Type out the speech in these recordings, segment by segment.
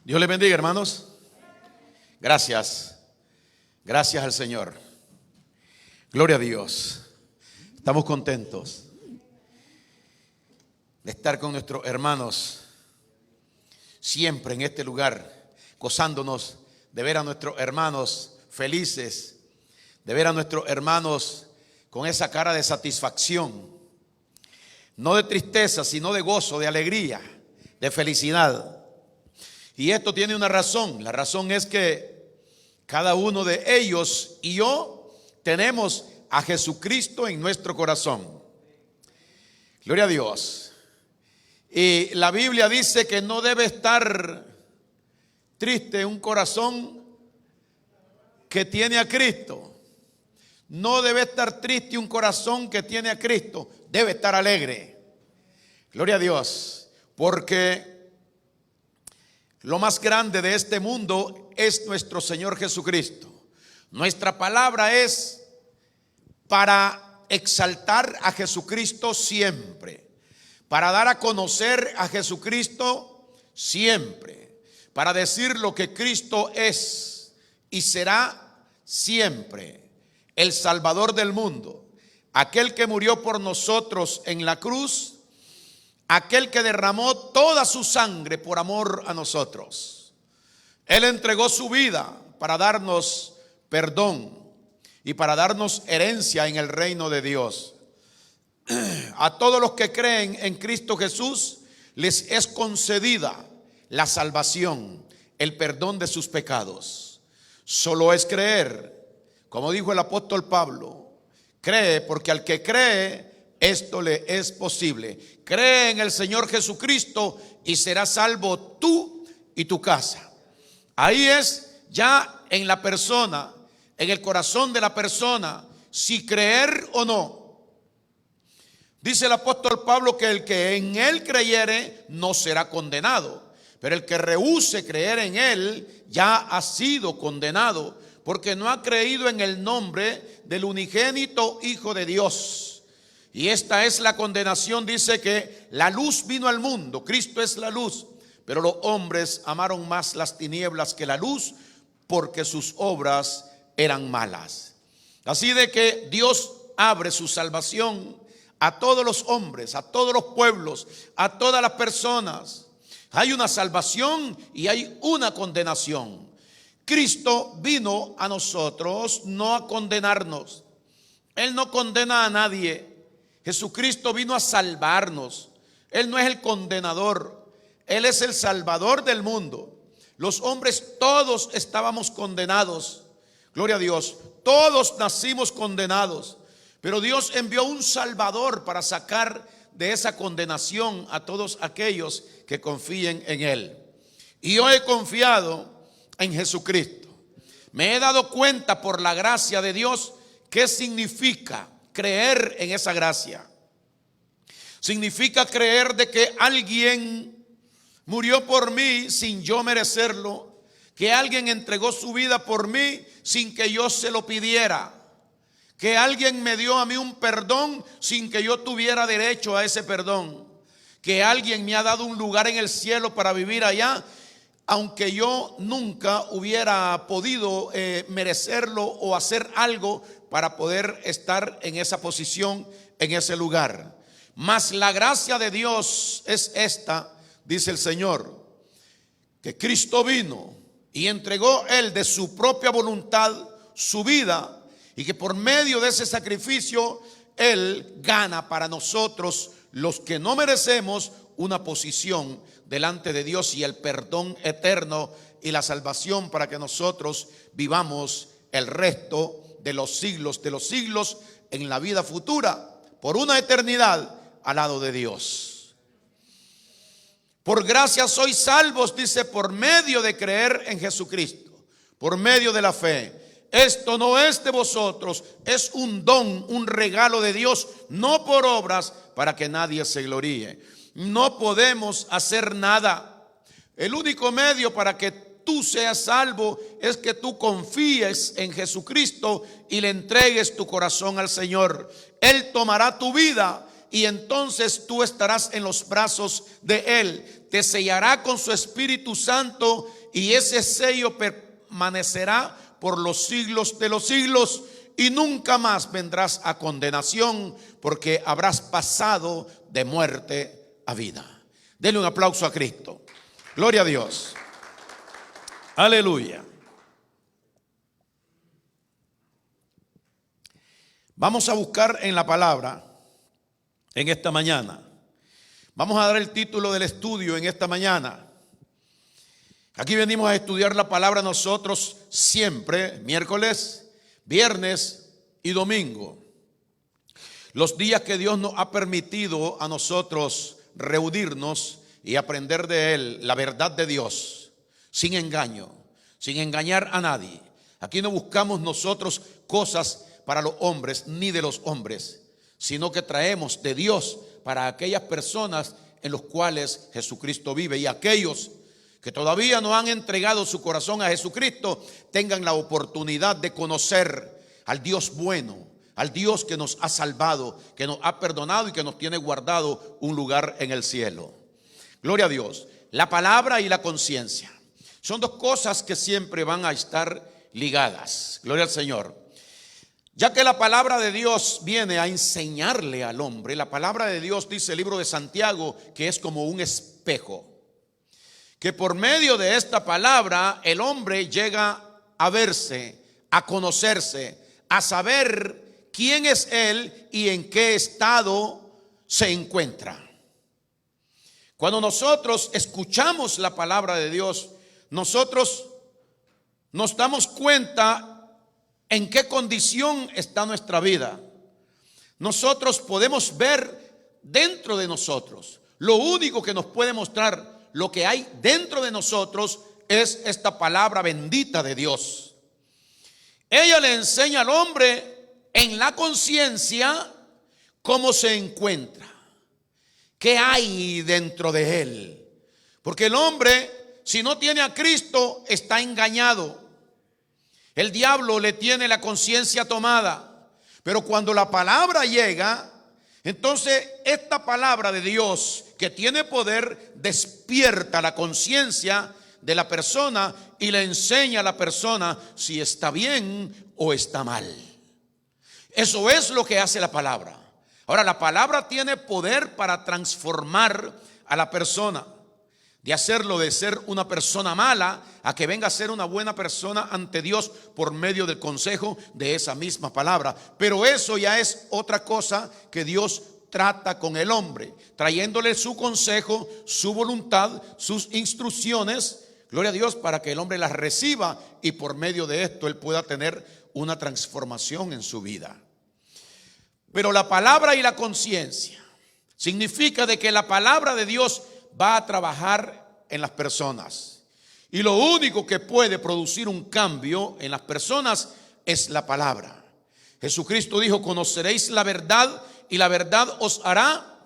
Dios les bendiga, hermanos. Gracias. Gracias al Señor. Gloria a Dios. Estamos contentos de estar con nuestros hermanos siempre en este lugar, gozándonos de ver a nuestros hermanos felices, de ver a nuestros hermanos con esa cara de satisfacción, no de tristeza, sino de gozo, de alegría, de felicidad. Y esto tiene una razón. La razón es que cada uno de ellos y yo tenemos a Jesucristo en nuestro corazón. Gloria a Dios. Y la Biblia dice que no debe estar triste un corazón que tiene a Cristo. No debe estar triste un corazón que tiene a Cristo. Debe estar alegre. Gloria a Dios. Porque lo más grande de este mundo es nuestro Señor Jesucristo. Nuestra palabra es para exaltar a Jesucristo siempre, para dar a conocer a Jesucristo siempre, para decir lo que Cristo es y será siempre: el Salvador del mundo, aquel que murió por nosotros en la cruz, aquel que derramó toda su sangre por amor a nosotros. Él entregó su vida para darnos perdón y para darnos herencia en el reino de Dios. A todos los que creen en Cristo Jesús les es concedida la salvación, el perdón de sus pecados. Solo es creer, como dijo el apóstol Pablo: cree, porque al que cree, esto le es posible. Cree en el Señor Jesucristo y serás salvo tú y tu casa. Ahí es ya en la persona, en el corazón de la persona, si creer o no. Dice el apóstol Pablo que el que en él creyere no será condenado, pero el que rehúse creer en él ya ha sido condenado, porque no ha creído en el nombre del unigénito Hijo de Dios. Y esta es la condenación, dice, que la luz vino al mundo, Cristo es la luz, pero los hombres amaron más las tinieblas que la luz, porque sus obras eran malas. Así de que Dios abre su salvación a todos los hombres, a todos los pueblos, a todas las personas. Hay una salvación y hay una condenación. Cristo vino a nosotros no a condenarnos. Él no condena a nadie. Jesucristo vino a salvarnos. Él no es el condenador, Él es el Salvador del mundo. Los hombres todos estábamos condenados. Gloria a Dios. Todos nacimos condenados, pero Dios envió un Salvador para sacar de esa condenación a todos aquellos que confíen en Él. Y yo he confiado en Jesucristo. Me he dado cuenta por la gracia de Dios qué significa creer en esa gracia. Significa creer de que alguien murió por mí sin yo merecerlo, que alguien entregó su vida por mí sin que yo se lo pidiera, que alguien me dio a mí un perdón sin que yo tuviera derecho a ese perdón, que alguien me ha dado un lugar en el cielo para vivir allá, aunque yo nunca hubiera podido merecerlo o hacer algo para poder estar en esa posición, en ese lugar. Mas la gracia de Dios es esta, dice el Señor, que Cristo vino y entregó Él de su propia voluntad su vida, y que por medio de ese sacrificio Él gana para nosotros, los que no merecemos, una posición delante de Dios y el perdón eterno y la salvación para que nosotros vivamos el resto de los siglos en la vida futura, por una eternidad al lado de Dios. Por gracia sois salvos, dice, por medio de creer en Jesucristo, por medio de la fe. Esto no es de vosotros, es un don, un regalo de Dios, no por obras, para que nadie se gloríe. No podemos hacer nada. El único medio para que tú seas salvo es que tú confíes en Jesucristo y le entregues tu corazón al Señor. Él tomará tu vida y entonces tú estarás en los brazos de Él. Te sellará con su Espíritu Santo y ese sello permanecerá por los siglos de los siglos y nunca más vendrás a condenación, porque habrás pasado de muerte a vida. Denle un aplauso a Cristo. Gloria a Dios. Aleluya. Vamos a buscar en la palabra en esta mañana. Vamos a dar el título del estudio en esta mañana. Aquí venimos a estudiar la palabra nosotros siempre, miércoles, viernes y domingo. Los días que Dios nos ha permitido a nosotros reunirnos y aprender de Él la verdad de Dios, sin engaño, sin engañar a nadie. Aquí no buscamos nosotros cosas para los hombres ni de los hombres, sino que traemos de Dios para aquellas personas en los cuales Jesucristo vive, y aquellos que todavía no han entregado su corazón a Jesucristo tengan la oportunidad de conocer al Dios bueno, al Dios que nos ha salvado, que nos ha perdonado y que nos tiene guardado un lugar en el cielo. Gloria a Dios. La palabra y la conciencia son dos cosas que siempre van a estar ligadas. Gloria al Señor. Ya que la palabra de Dios viene a enseñarle al hombre, la palabra de Dios, dice el libro de Santiago, que es como un espejo, que por medio de esta palabra el hombre llega a verse, a conocerse, a saber quién es él y en qué estado se encuentra. Cuando nosotros escuchamos la palabra de Dios, nosotros nos damos cuenta en qué condición está nuestra vida. Nosotros podemos ver dentro de nosotros. Lo único que nos puede mostrar lo que hay dentro de nosotros es esta palabra bendita de Dios. Ella le enseña al hombre en la conciencia cómo se encuentra, qué hay dentro de él. Porque el hombre, si no tiene a Cristo, está engañado. El diablo le tiene la conciencia tomada. Pero cuando la palabra llega, entonces esta palabra de Dios que tiene poder despierta la conciencia de la persona y le enseña a la persona si está bien o está mal. Eso es lo que hace la palabra. Ahora, la palabra tiene poder para transformar a la persona, de hacerlo de ser una persona mala a que venga a ser una buena persona ante Dios por medio del consejo de esa misma palabra. Pero eso ya es otra cosa que Dios trata con el hombre, trayéndole su consejo, su voluntad, sus instrucciones, gloria a Dios, para que el hombre las reciba y por medio de esto él pueda tener una transformación en su vida. Pero la palabra y la conciencia significa de que la palabra de Dios va a trabajar en las personas. Y lo único que puede producir un cambio en las personas es la palabra. Jesucristo dijo: conoceréis la verdad y la verdad os hará,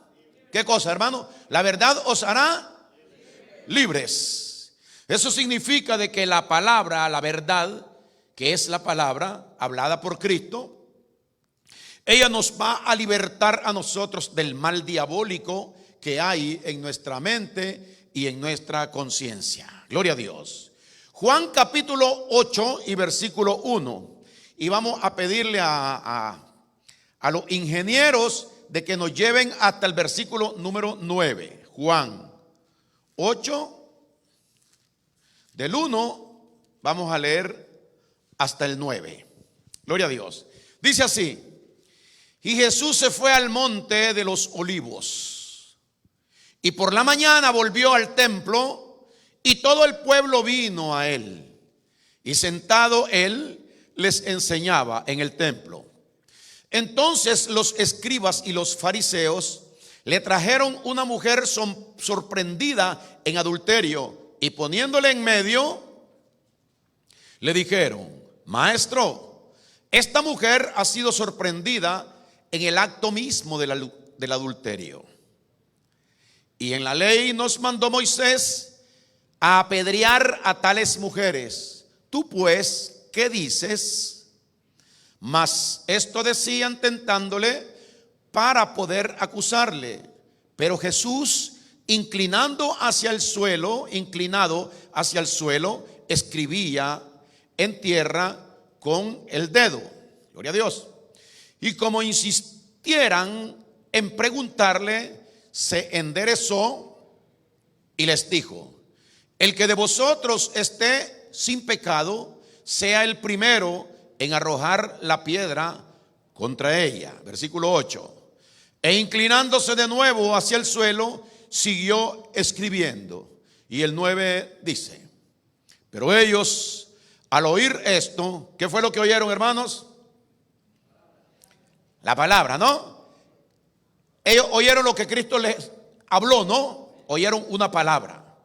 ¿qué cosa, hermano? La verdad os hará libres. Eso significa de que la palabra, la verdad, que es la palabra hablada por Cristo, ella nos va a libertar a nosotros del mal diabólico que hay en nuestra mente y en nuestra conciencia. Gloria a Dios. Juan capítulo 8 y versículo 1. Y vamos a pedirle a los ingenieros de que nos lleven hasta el versículo número 9. Juan 8, del 1, vamos a leer hasta el 9. Gloria a Dios. Dice así: y Jesús se fue al monte de los olivos, y por la mañana volvió al templo, y todo el pueblo vino a él, y sentado él les enseñaba en el templo. Entonces los escribas y los fariseos le trajeron una mujer sorprendida en adulterio, y poniéndole en medio, le dijeron: maestro, esta mujer ha sido sorprendida en el acto mismo del adulterio. Y en la ley nos mandó Moisés a apedrear a tales mujeres. Tú pues, ¿qué dices? Mas esto decían tentándole para poder acusarle. Pero Jesús, inclinado hacia el suelo, escribía en tierra con el dedo. Gloria a Dios. Y como insistieran en preguntarle, se enderezó y les dijo: el que de vosotros esté sin pecado, sea el primero en arrojar la piedra contra ella. Versículo 8. E inclinándose de nuevo hacia el suelo, siguió escribiendo. Y el 9 dice: pero ellos, al oír esto, ¿qué fue lo que oyeron, hermanos? La palabra, ¿no? Ellos oyeron lo que Cristo les habló, ¿no? Oyeron una palabra.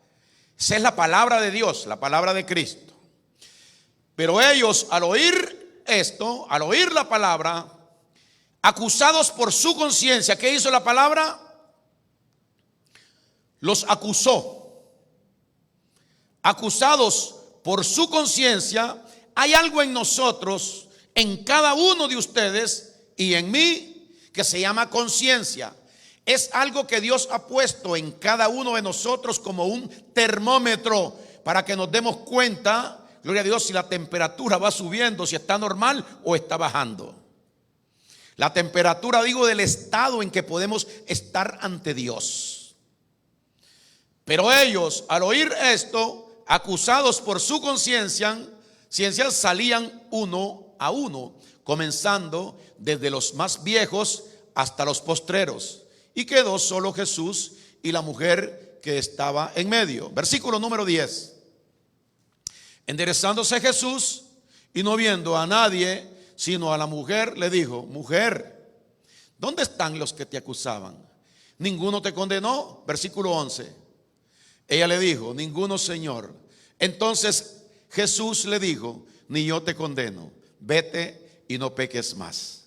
Esa es la palabra de Dios, la palabra de Cristo. Pero ellos, al oír esto, al oír la palabra, acusados por su conciencia, ¿qué hizo la palabra? Los acusó. Acusados por su conciencia. Hay algo en nosotros, en cada uno de ustedes y en mí, que se llama conciencia. Es algo que Dios ha puesto en cada uno de nosotros como un termómetro para que nos demos cuenta, gloria a Dios, si la temperatura va subiendo, si está normal o está bajando. La temperatura, digo, del estado en que podemos estar ante Dios. Pero ellos, al oír esto, acusados por su conciencia, salían uno a uno, comenzando desde los más viejos hasta los postreros. Y quedó solo Jesús y la mujer que estaba en medio. Versículo número 10. Enderezándose Jesús y no viendo a nadie sino a la mujer, le dijo: mujer, ¿dónde están los que te acusaban? ¿Ninguno te condenó? Versículo 11. Ella le dijo: ninguno, Señor. Entonces Jesús le dijo: ni yo te condeno, vete y no peques más.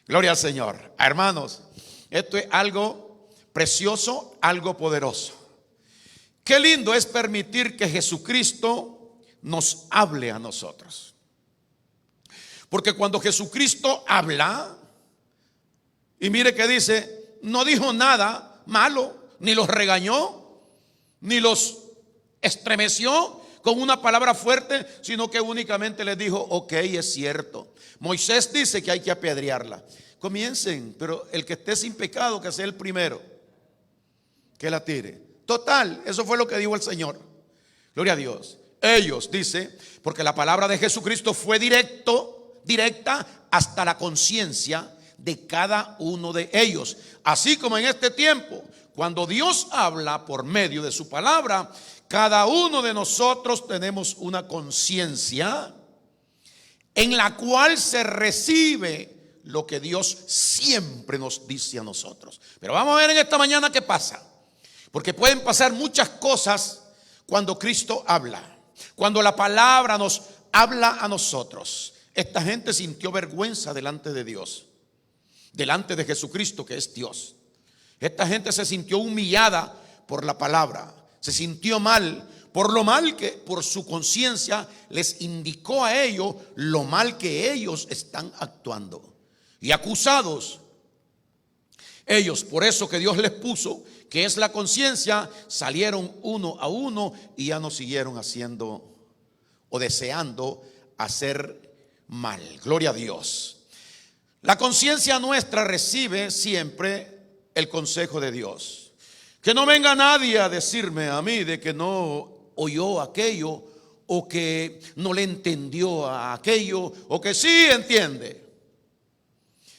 Gloria al Señor. Hermanos, esto es algo precioso, algo poderoso. Qué lindo es permitir que Jesucristo nos hable a nosotros. Porque cuando Jesucristo habla, y mire que dice, no dijo nada malo, ni los regañó, ni los estremeció con una palabra fuerte, sino que únicamente les dijo: ok, es cierto. Moisés dice que hay que apedrearla. Comiencen, pero el que esté sin pecado, que sea el primero que la tire. Total, eso fue lo que dijo el Señor. Gloria a Dios. Ellos, dice, porque la palabra de Jesucristo fue directa hasta la conciencia de cada uno de ellos. Así como en este tiempo, cuando Dios habla por medio de su palabra, cada uno de nosotros tenemos una conciencia en la cual se recibe lo que Dios siempre nos dice a nosotros. Pero vamos a ver en esta mañana qué pasa. Porque pueden pasar muchas cosas cuando Cristo habla. Cuando la palabra nos habla a nosotros. Esta gente sintió vergüenza delante de Dios, delante de Jesucristo, que es Dios. Esta gente se sintió humillada por la palabra. Se sintió mal por lo mal que por su conciencia les indicó a ellos lo mal que ellos están actuando. Y acusados ellos, por eso que Dios les puso, que es la conciencia, salieron uno a uno y ya no siguieron haciendo o deseando hacer mal. Gloria a Dios. La conciencia nuestra recibe siempre el consejo de Dios. Que no venga nadie a decirme a mí de que no oyó aquello, o que no le entendió a aquello, o que sí entiende.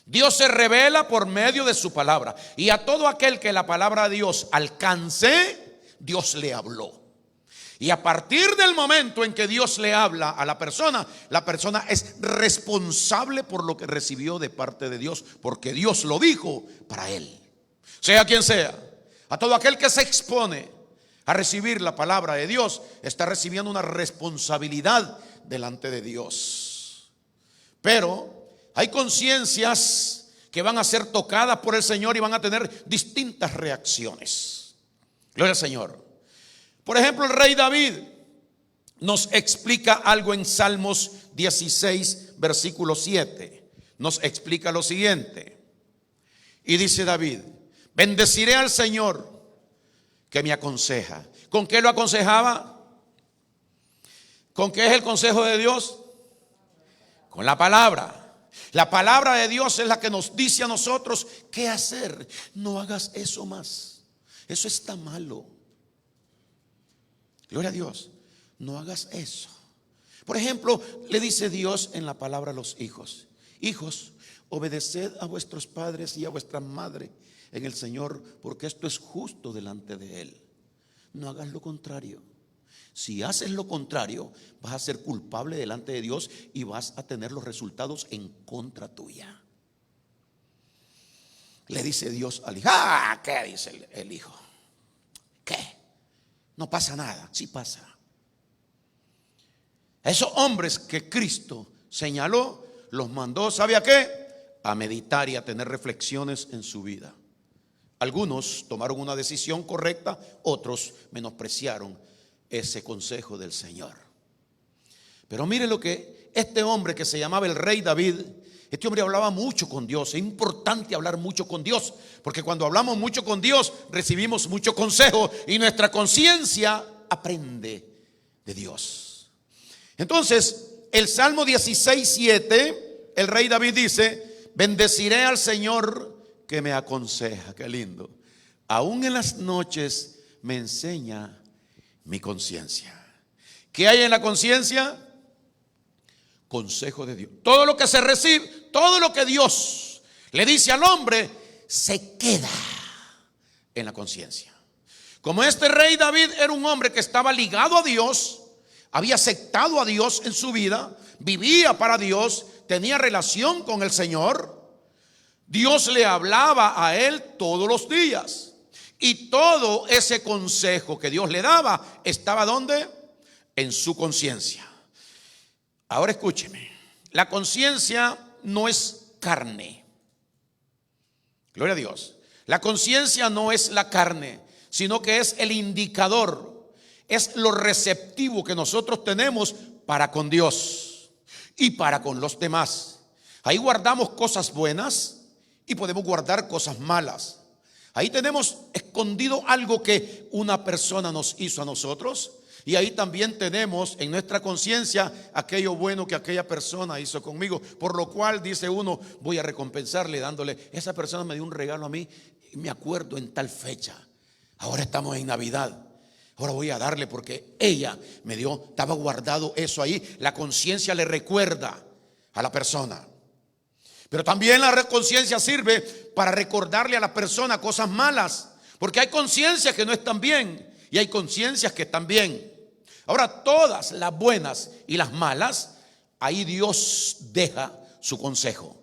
Dios se revela por medio de su palabra, y a todo aquel que la palabra de Dios alcance, Dios le habló. Y a partir del momento en que Dios le habla a la persona es responsable por lo que recibió de parte de Dios, porque Dios lo dijo para él. Sea quien sea, a todo aquel que se expone a recibir la palabra de Dios, está recibiendo una responsabilidad delante de Dios. Pero hay conciencias que van a ser tocadas por el Señor y van a tener distintas reacciones. Gloria al Señor. Por ejemplo, el rey David nos explica algo en Salmos 16, versículo 7. Nos explica lo siguiente: Y dice David: bendeciré al Señor que me aconseja. ¿Con qué lo aconsejaba? ¿Con qué es el consejo de Dios? Con la palabra. La palabra de Dios es la que nos dice a nosotros qué hacer. No hagas eso más. Eso está malo. Gloria a Dios. No hagas eso. Por ejemplo, le dice Dios en la palabra a los hijos: hijos, obedeced a vuestros padres y a vuestra madre en el Señor, porque esto es justo delante de Él. No hagas lo contrario. Si haces lo contrario, vas a ser culpable delante de Dios y vas a tener los resultados en contra tuya. Le dice Dios al hijo. ¿Qué dice el hijo? ¿Qué? No pasa nada. Sí pasa. Esos hombres que Cristo señaló, los mandó, ¿sabe a qué? A meditar y a tener reflexiones en su vida. Algunos tomaron una decisión correcta, otros menospreciaron ese consejo del Señor. Pero mire lo que este hombre que se llamaba el rey David, este hombre hablaba mucho con Dios. Es importante hablar mucho con Dios, porque cuando hablamos mucho con Dios recibimos mucho consejo y nuestra conciencia aprende de Dios. Entonces, el Salmo 16:7, el rey David dice: bendeciré al Señor que me aconseja. Qué lindo. Aún en las noches me enseña mi conciencia. ¿Qué hay en la conciencia? Consejo de Dios. Todo lo que se recibe, todo lo que Dios le dice al hombre, se queda en la conciencia. Como este rey David era un hombre que estaba ligado a Dios, había aceptado a Dios en su vida, vivía para Dios, tenía relación con el Señor, Dios le hablaba a él todos los días. Y todo ese consejo que Dios le daba estaba ¿dónde? En su conciencia. Ahora escúcheme, la conciencia no es carne. Gloria a Dios. La conciencia no es la carne, sino que es el indicador, es lo receptivo que nosotros tenemos para con Dios y para con los demás. Ahí guardamos cosas buenas y podemos guardar cosas malas. Ahí tenemos escondido algo que una persona nos hizo a nosotros, y ahí también tenemos en nuestra conciencia aquello bueno que aquella persona hizo conmigo, por lo cual dice uno: voy a recompensarle dándole, esa persona me dio un regalo a mí, me acuerdo en tal fecha, ahora estamos en Navidad, ahora voy a darle porque ella me dio, estaba guardado eso ahí. La conciencia le recuerda a la persona. Pero también la conciencia sirve para recordarle a la persona cosas malas, porque hay conciencias que no están bien y hay conciencias que están bien. Ahora, todas las buenas y las malas, ahí Dios deja su consejo,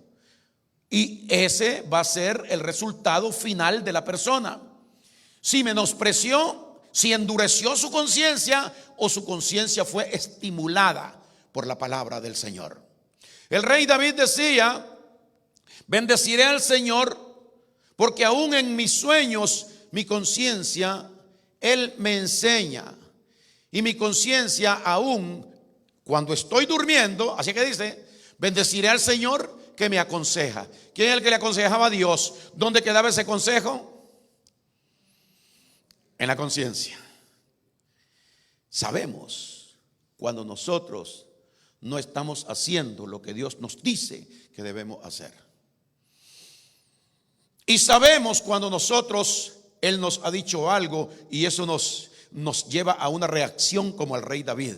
y ese va a ser el resultado final de la persona. Si menospreció, si endureció su conciencia, o su conciencia fue estimulada por la palabra del Señor. El rey David decía: bendeciré al Señor, porque aún en mis sueños mi conciencia Él me enseña, y mi conciencia aún cuando estoy durmiendo. Así que dice: bendeciré al Señor que me aconseja. ¿Quién es el que le aconsejaba a Dios? ¿Dónde quedaba ese consejo? En la conciencia. Sabemos cuando nosotros no estamos haciendo lo que Dios nos dice que debemos hacer. Y sabemos cuando Él nos ha dicho algo y eso nos lleva a una reacción como el rey David.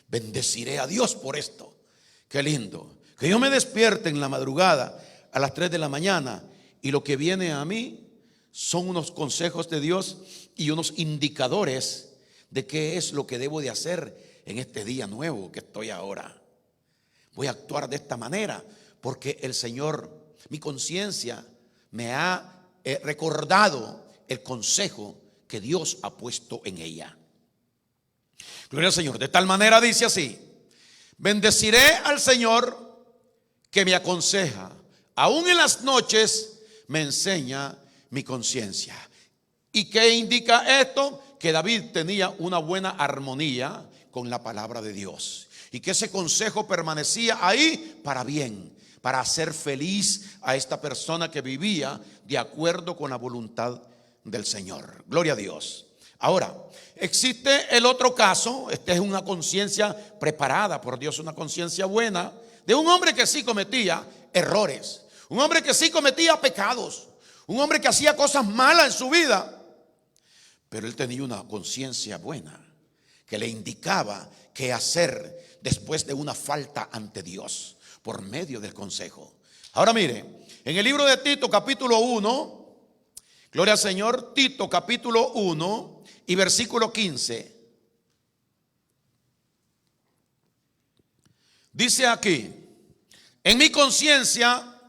Bendeciré a Dios por esto. Qué lindo. Que yo me despierte en la madrugada a las 3 de la mañana y lo que viene a mí son unos consejos de Dios y unos indicadores de qué es lo que debo de hacer en este día nuevo que estoy ahora. Voy a actuar de esta manera porque el Señor, mi conciencia, me ha recordado el consejo que Dios ha puesto en ella. Gloria al Señor. De tal manera dice así: bendeciré al Señor que me aconseja, aún en las noches me enseña mi conciencia. ¿Y qué indica esto? Que David tenía una buena armonía con la palabra de Dios. Y que ese consejo permanecía ahí para bien, para hacer feliz a esta persona que vivía de acuerdo con la voluntad del Señor. Gloria a Dios. Ahora, existe el otro caso. Esta es una conciencia preparada por Dios, una conciencia buena, de un hombre que sí cometía errores, un hombre que sí cometía pecados, un hombre que hacía cosas malas en su vida, pero él tenía una conciencia buena que le indicaba qué hacer después de una falta ante Dios por medio del consejo. Ahora mire, en el libro de Tito capítulo 1, gloria al Señor, Tito capítulo 1 y versículo 15. Dice aquí: en mi conciencia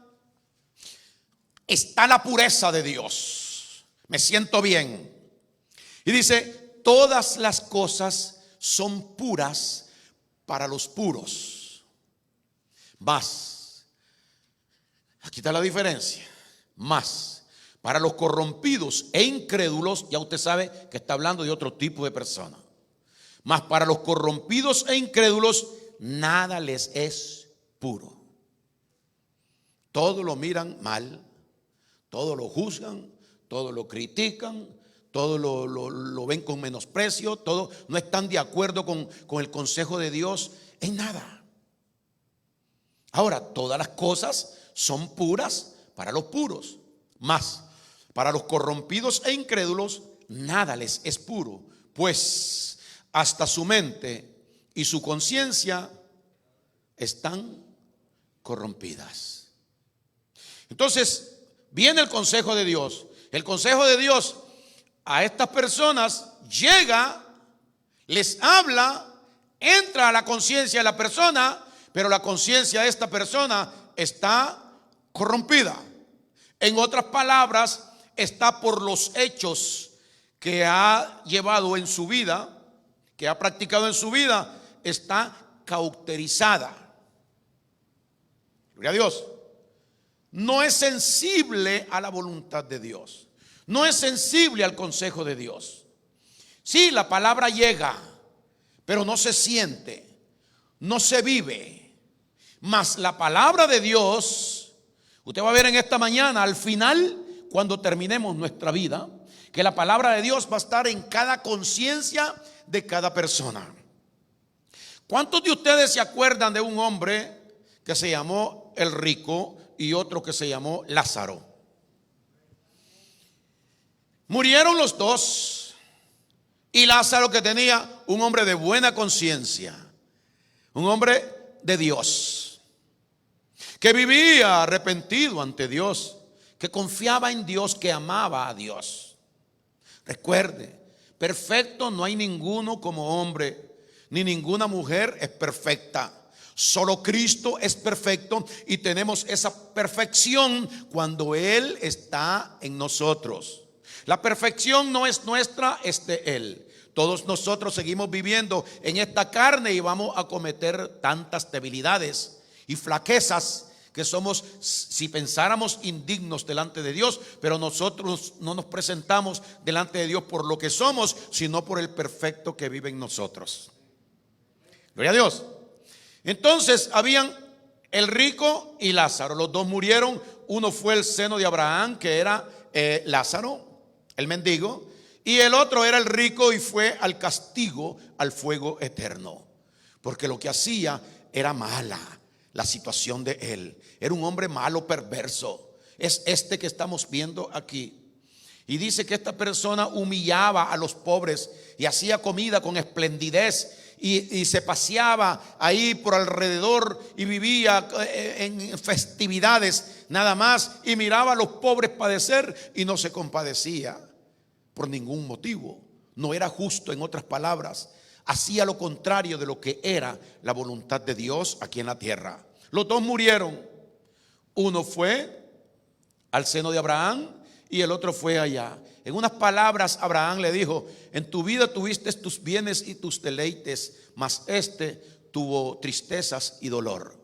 está la pureza de Dios, me siento bien. Y dice: todas las cosas son puras para los puros. Más, aquí está la diferencia, más para los corrompidos e incrédulos. Ya usted sabe que está hablando de otro tipo de personas. Mas para los corrompidos e incrédulos nada les es puro. Todo lo miran mal, todo lo juzgan, todo lo critican, todo lo ven con menosprecio, todo no están de acuerdo con el consejo de Dios en nada. Ahora, todas las cosas son puras para los puros, mas para los corrompidos e incrédulos nada les es puro, pues hasta su mente y su conciencia están corrompidas. Entonces viene el consejo de Dios. El consejo de Dios a estas personas llega, les habla, entra a la conciencia de la persona, pero la conciencia de esta persona está corrompida. En otras palabras, está por los hechos que ha llevado en su vida, que ha practicado en su vida, está cauterizada. Gloria a Dios. No es sensible a la voluntad de Dios. No es sensible al consejo de Dios. Sí, la palabra llega, pero no se siente, no se vive. Mas la palabra de Dios, usted va a ver en esta mañana, al final, cuando terminemos nuestra vida, que la palabra de Dios va a estar en cada conciencia de cada persona. ¿Cuántos de ustedes se acuerdan de un hombre que se llamó el rico y otro que se llamó Lázaro? Murieron los dos, y Lázaro, que tenía un hombre de buena conciencia, un hombre de Dios, que vivía arrepentido ante Dios, que confiaba en Dios, que amaba a Dios. Recuerde, perfecto no hay ninguno como hombre, ni ninguna mujer es perfecta. Solo Cristo es perfecto, y tenemos esa perfección cuando Él está en nosotros. La perfección no es nuestra, es de Él. Todos nosotros seguimos viviendo en esta carne y vamos a cometer tantas debilidades y flaquezas que somos, si pensáramos, indignos delante de Dios, pero nosotros no nos presentamos delante de Dios por lo que somos, sino por el perfecto que vive en nosotros. Gloria a Dios. Entonces habían el rico y Lázaro, los dos murieron. Uno fue el seno de Abraham, que era Lázaro, el mendigo, y el otro era el rico y fue al castigo, al fuego eterno, porque lo que hacía era mala. La situación de él era un hombre malo, perverso. Es este que estamos viendo aquí. Y dice que esta persona humillaba a los pobres y hacía comida con esplendidez, y se paseaba ahí por alrededor y vivía en festividades nada más, y miraba a los pobres padecer y no se compadecía por ningún motivo. No era justo, en otras palabras. Hacía lo contrario de lo que era la voluntad de Dios aquí en la tierra. Los dos murieron. Uno fue al seno de Abraham y el otro fue allá. En unas palabras, Abraham le dijo: en tu vida tuviste tus bienes y tus deleites, mas este tuvo tristezas y dolor.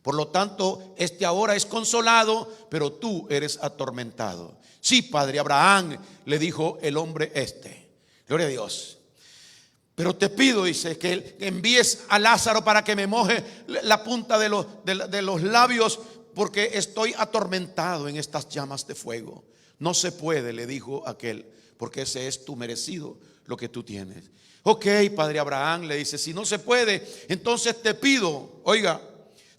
Por lo tanto, este ahora es consolado, pero tú eres atormentado. Sí, padre Abraham, le dijo el hombre este. Gloria a Dios. Pero te pido, dice, que envíes a Lázaro para que me moje la punta de los labios, porque estoy atormentado en estas llamas de fuego. No se puede, le dijo aquel, porque ese es tu merecido, lo que tú tienes. Ok, padre Abraham, le dice, si no se puede, entonces te pido, oiga,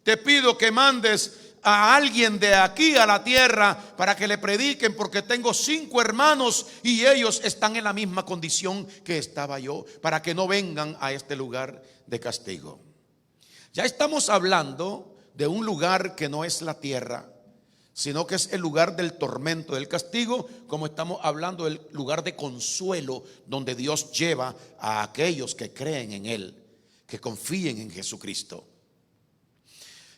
te pido que mandes a alguien de aquí a la tierra para que le prediquen, porque tengo 5 hermanos y ellos están en la misma condición que estaba yo, para que no vengan a este lugar de castigo. Ya estamos hablando de un lugar que no es la tierra, sino que es el lugar del tormento, del castigo, como estamos hablando del lugar de consuelo, donde Dios lleva a aquellos que creen en Él, que confíen en Jesucristo.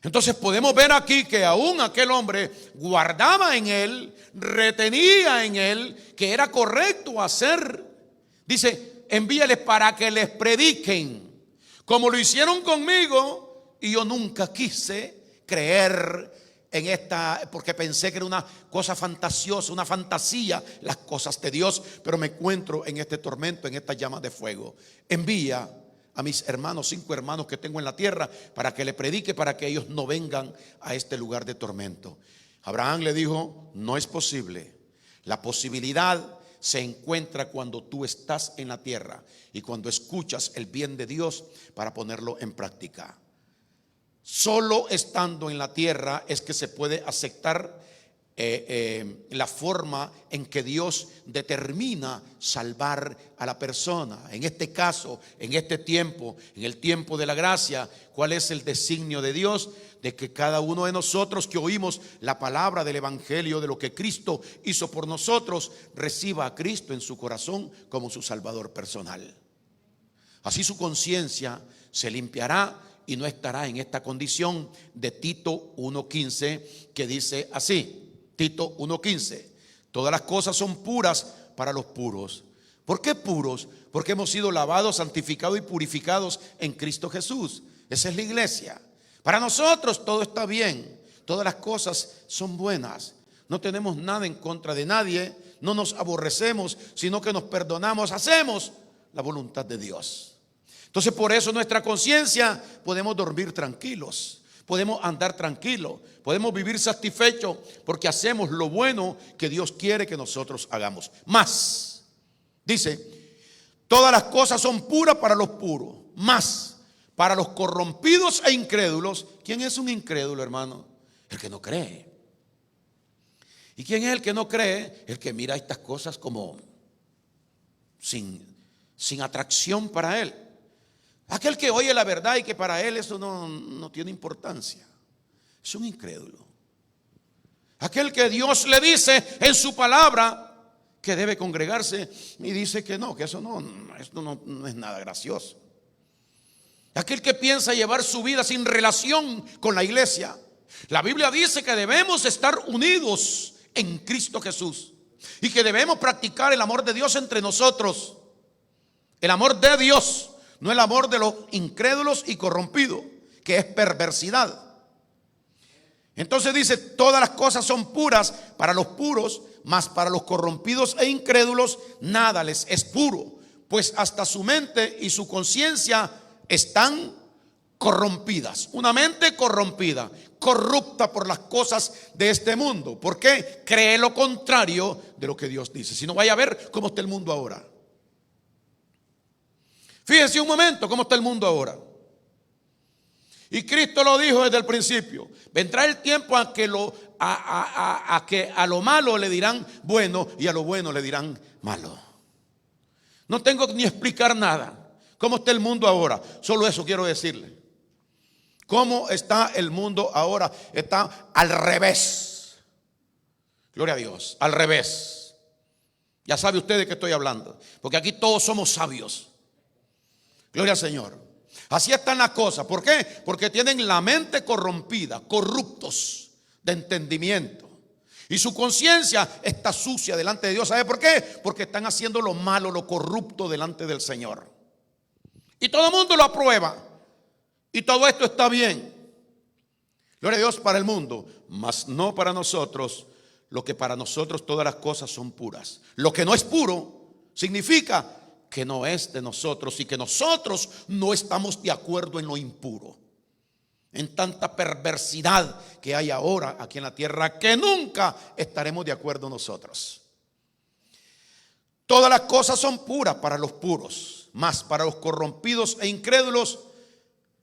Entonces podemos ver aquí que aún aquel hombre guardaba en él, retenía en él que era correcto hacer. Dice, envíales para que les prediquen, como lo hicieron conmigo, y yo nunca quise creer en esta, porque pensé que era una cosa fantasiosa, una fantasía, las cosas de Dios, pero me encuentro en este tormento, en estas llamas de fuego. Envía a mis hermanos, 5 hermanos que tengo en la tierra, para que le predique, para que ellos no vengan a este lugar de tormento. Abraham le dijo, no es posible. La posibilidad se encuentra cuando tú estás en la tierra y cuando escuchas el bien de Dios para ponerlo en práctica. Solo estando en la tierra es que se puede aceptar la forma en que Dios determina salvar a la persona. En este caso, en este tiempo, en el tiempo de la gracia, ¿cuál es el designio de Dios? De que cada uno de nosotros que oímos la palabra del evangelio, de lo que Cristo hizo por nosotros, reciba a Cristo en su corazón como su Salvador personal. Así su conciencia se limpiará y no estará en esta condición de Tito 1:15, que dice así. Tito 1:15, todas las cosas son puras para los puros. ¿Por qué puros? Porque hemos sido lavados, santificados y purificados en Cristo Jesús. Esa es la iglesia. Para nosotros todo está bien, todas las cosas son buenas. No tenemos nada en contra de nadie, no nos aborrecemos, sino que nos perdonamos, hacemos la voluntad de Dios. Entonces por eso nuestra conciencia podemos dormir tranquilos. Podemos andar tranquilos, podemos vivir satisfechos porque hacemos lo bueno que Dios quiere que nosotros hagamos. Más, dice, todas las cosas son puras para los puros, más para los corrompidos e incrédulos. ¿Quién es un incrédulo, hermano? El que no cree. ¿Y quién es el que no cree? El que mira estas cosas como sin atracción para él. Aquel que oye la verdad y que para él eso no tiene importancia. Es un incrédulo. Aquel que Dios le dice en su palabra que debe congregarse y dice que no, que esto no es nada gracioso. Aquel que piensa llevar su vida sin relación con la iglesia. La Biblia dice que debemos estar unidos en Cristo Jesús y que debemos practicar el amor de Dios entre nosotros. El amor de Dios. No el amor de los incrédulos y corrompidos, que es perversidad. Entonces dice, todas las cosas son puras para los puros, mas para los corrompidos e incrédulos nada les es puro, pues hasta su mente y su conciencia están corrompidas. Una mente corrompida, corrupta por las cosas de este mundo. ¿Por qué? Cree lo contrario de lo que Dios dice. Si no, vaya a ver cómo está el mundo ahora. Fíjense un momento cómo está el mundo ahora. Y Cristo lo dijo desde el principio. Vendrá el tiempo a que a lo malo le dirán bueno y a lo bueno le dirán malo. No tengo ni explicar nada. ¿Cómo está el mundo ahora? Solo eso quiero decirle. ¿Cómo está el mundo ahora? Está al revés. Gloria a Dios, al revés. Ya sabe usted de qué estoy hablando, porque aquí todos somos sabios. Gloria al Señor. Así están las cosas. ¿Por qué? Porque tienen la mente corrompida, corruptos de entendimiento. Y su conciencia está sucia delante de Dios. ¿Sabe por qué? Porque están haciendo lo malo, lo corrupto delante del Señor. Y todo el mundo lo aprueba. Y todo esto está bien. Gloria a Dios para el mundo, mas no para nosotros. Lo que para nosotros todas las cosas son puras. Lo que no es puro significa que no es de nosotros y que nosotros no estamos de acuerdo en lo impuro, en tanta perversidad que hay ahora aquí en la tierra, que nunca estaremos de acuerdo nosotros. Todas las cosas son puras para los puros, mas para los corrompidos e incrédulos,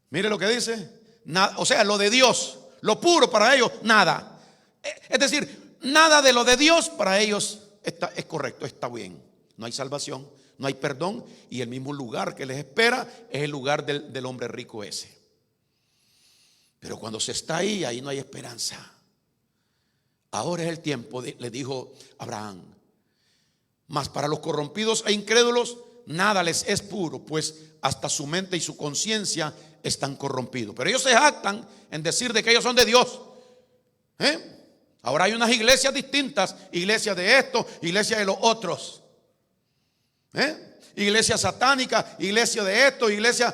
mire lo que dice, nada, o sea, lo de Dios, lo puro para ellos, nada. Es decir, nada de lo de Dios para ellos es correcto, está bien. No hay salvación, no hay perdón, y el mismo lugar que les espera es el lugar del hombre rico ese. Pero cuando se está ahí, ahí no hay esperanza. Ahora es el tiempo, le dijo Abraham. Mas para los corrompidos e incrédulos nada les es puro, pues hasta su mente y su conciencia están corrompidos. Pero ellos se jactan en decir de que ellos son de Dios. Ahora hay unas iglesias distintas, iglesias de esto, iglesias de los otros. Iglesia satánica, iglesia de esto, iglesia.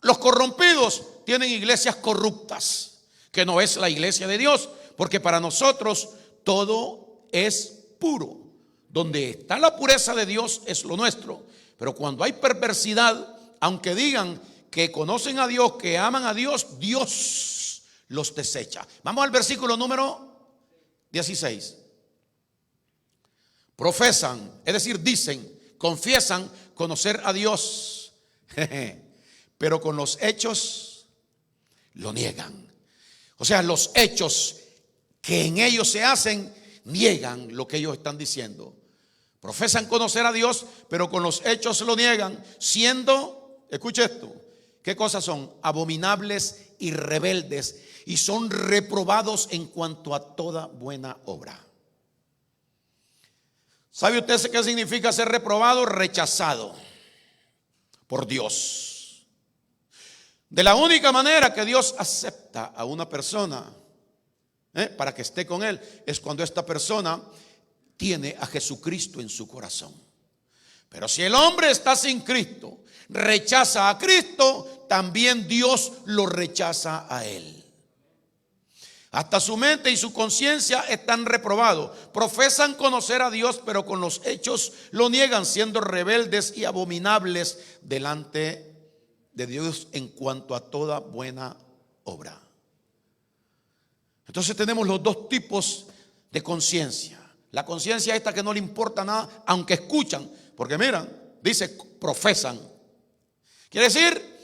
Los corrompidos tienen iglesias corruptas, que no es la iglesia de Dios, porque para nosotros todo es puro. Donde está la pureza de Dios es lo nuestro. Pero cuando hay perversidad, aunque digan que conocen a Dios, que aman a Dios, Dios los desecha. Vamos al versículo número 16. Profesan, es decir, dicen, confiesan conocer a Dios, pero con los hechos lo niegan. O sea, los hechos que en ellos se hacen niegan lo que ellos están diciendo. Profesan conocer a Dios, pero con los hechos lo niegan, siendo, escuche esto, ¿qué cosas son? Abominables y rebeldes, y son reprobados en cuanto a toda buena obra. ¿Sabe usted qué significa ser reprobado? Rechazado por Dios. De la única manera que Dios acepta a una persona para que esté con él es cuando esta persona tiene a Jesucristo en su corazón. Pero si el hombre está sin Cristo, rechaza a Cristo, también Dios lo rechaza a él. Hasta su mente y su conciencia están reprobados. Profesan conocer a Dios, pero con los hechos lo niegan, siendo rebeldes y abominables delante de Dios en cuanto a toda buena obra. Entonces tenemos los dos tipos de conciencia. La conciencia esta que no le importa nada, aunque escuchan, porque miran, dice profesan. Quiere decir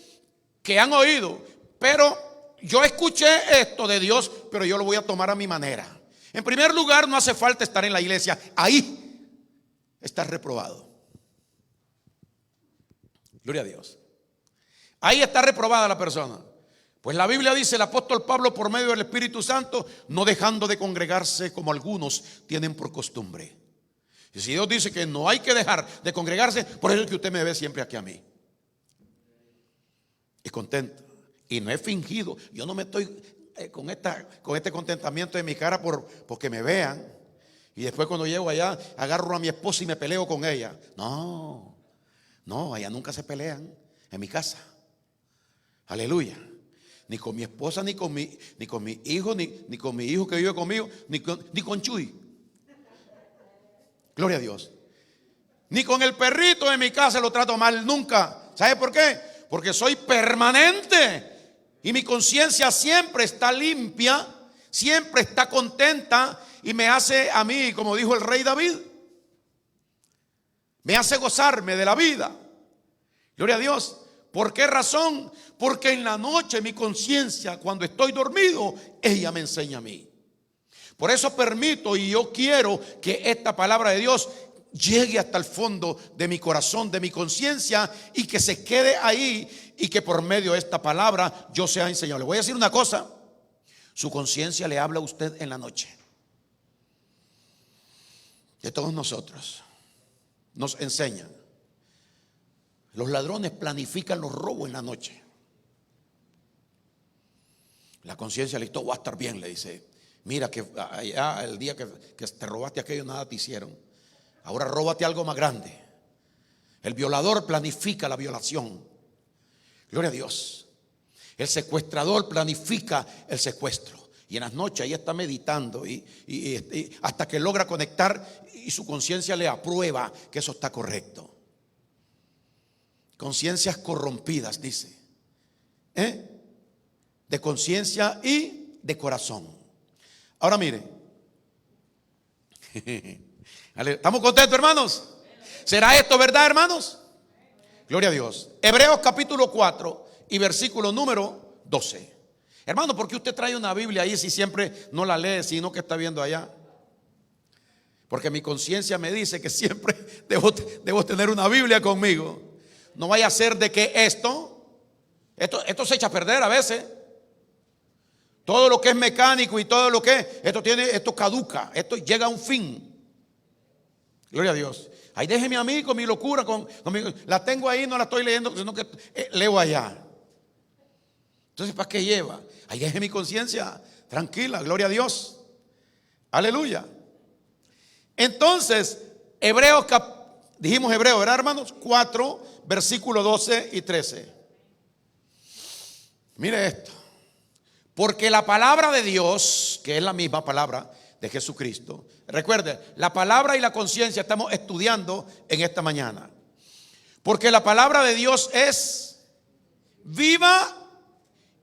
que han oído, pero yo escuché esto de Dios, pero yo lo voy a tomar a mi manera. En primer lugar, no hace falta estar en la iglesia. Ahí estás reprobado. Gloria a Dios. Ahí está reprobada la persona. Pues la Biblia dice, el apóstol Pablo, por medio del Espíritu Santo, no dejando de congregarse como algunos tienen por costumbre. Y si Dios dice que no hay que dejar de congregarse, por eso es que usted me ve siempre aquí a mí. Y contento. Y no he fingido. Yo no me estoy con este contentamiento en mi cara porque me vean. Y después cuando llego allá, agarro a mi esposa y me peleo con ella. No, allá nunca se pelean. En mi casa. Aleluya. Ni con mi esposa, ni con mi hijo, ni con mi hijo que vive conmigo, ni con Chuy. Gloria a Dios. Ni con el perrito de mi casa lo trato mal nunca. ¿Sabe por qué? Porque soy permanente. Y mi conciencia siempre está limpia, siempre está contenta y me hace a mí, como dijo el rey David, me hace gozarme de la vida. Gloria a Dios. ¿Por qué razón? Porque en la noche mi conciencia, cuando estoy dormido, ella me enseña a mí. Por eso permito y yo quiero que esta palabra de Dios llegue hasta el fondo de mi corazón, de mi conciencia, y que se quede ahí, y que por medio de esta palabra yo sea enseñado. Le voy a decir una cosa: su conciencia le habla a usted en la noche. De todos nosotros nos enseñan. Los ladrones planifican los robos en la noche. La conciencia le dice, todo va a estar bien, le dice. Mira que allá el día que te robaste aquello, nada te hicieron. Ahora róbate algo más grande. El violador planifica la violación. Gloria a Dios. El secuestrador planifica el secuestro. Y en las noches ahí está meditando y hasta que logra conectar y su conciencia le aprueba que eso está correcto. conciencias corrompidas, dice. De conciencia y de corazón. Ahora mire. ¿Estamos contentos, hermanos? ¿Será esto verdad, hermanos? Gloria a Dios. Hebreos capítulo 4 y versículo número 12. Hermano, ¿por qué usted trae una Biblia ahí si siempre no la lee, sino que está viendo allá? Porque mi conciencia me dice que siempre debo tener una Biblia conmigo. No vaya a ser de que esto se echa a perder a veces. Todo lo que es mecánico y todo lo que esto caduca, esto llega a un fin. Gloria a Dios. Ahí déjeme a mí con mi locura, la tengo ahí, no la estoy leyendo, sino que leo allá. Entonces, ¿para qué lleva? Ahí deje mi conciencia tranquila, gloria a Dios. Aleluya. Entonces, dijimos Hebreos, ¿verdad, hermanos? 4, versículos 12 y 13. Mire esto. Porque la palabra de Dios, que es la misma palabra de Jesucristo, recuerde, la palabra y la conciencia estamos estudiando en esta mañana. Porque la palabra de Dios es viva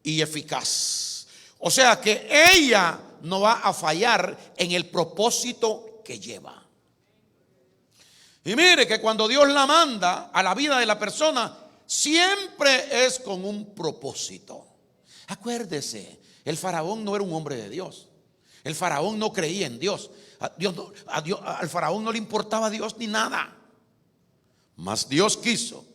y eficaz. O sea que ella no va a fallar en el propósito que lleva. Y mire que cuando Dios la manda a la vida de la persona, siempre es con un propósito. Acuérdese, el faraón no era un hombre de Dios. El faraón no creía en Dios. Al faraón no le importaba a Dios ni nada. Mas Dios quiso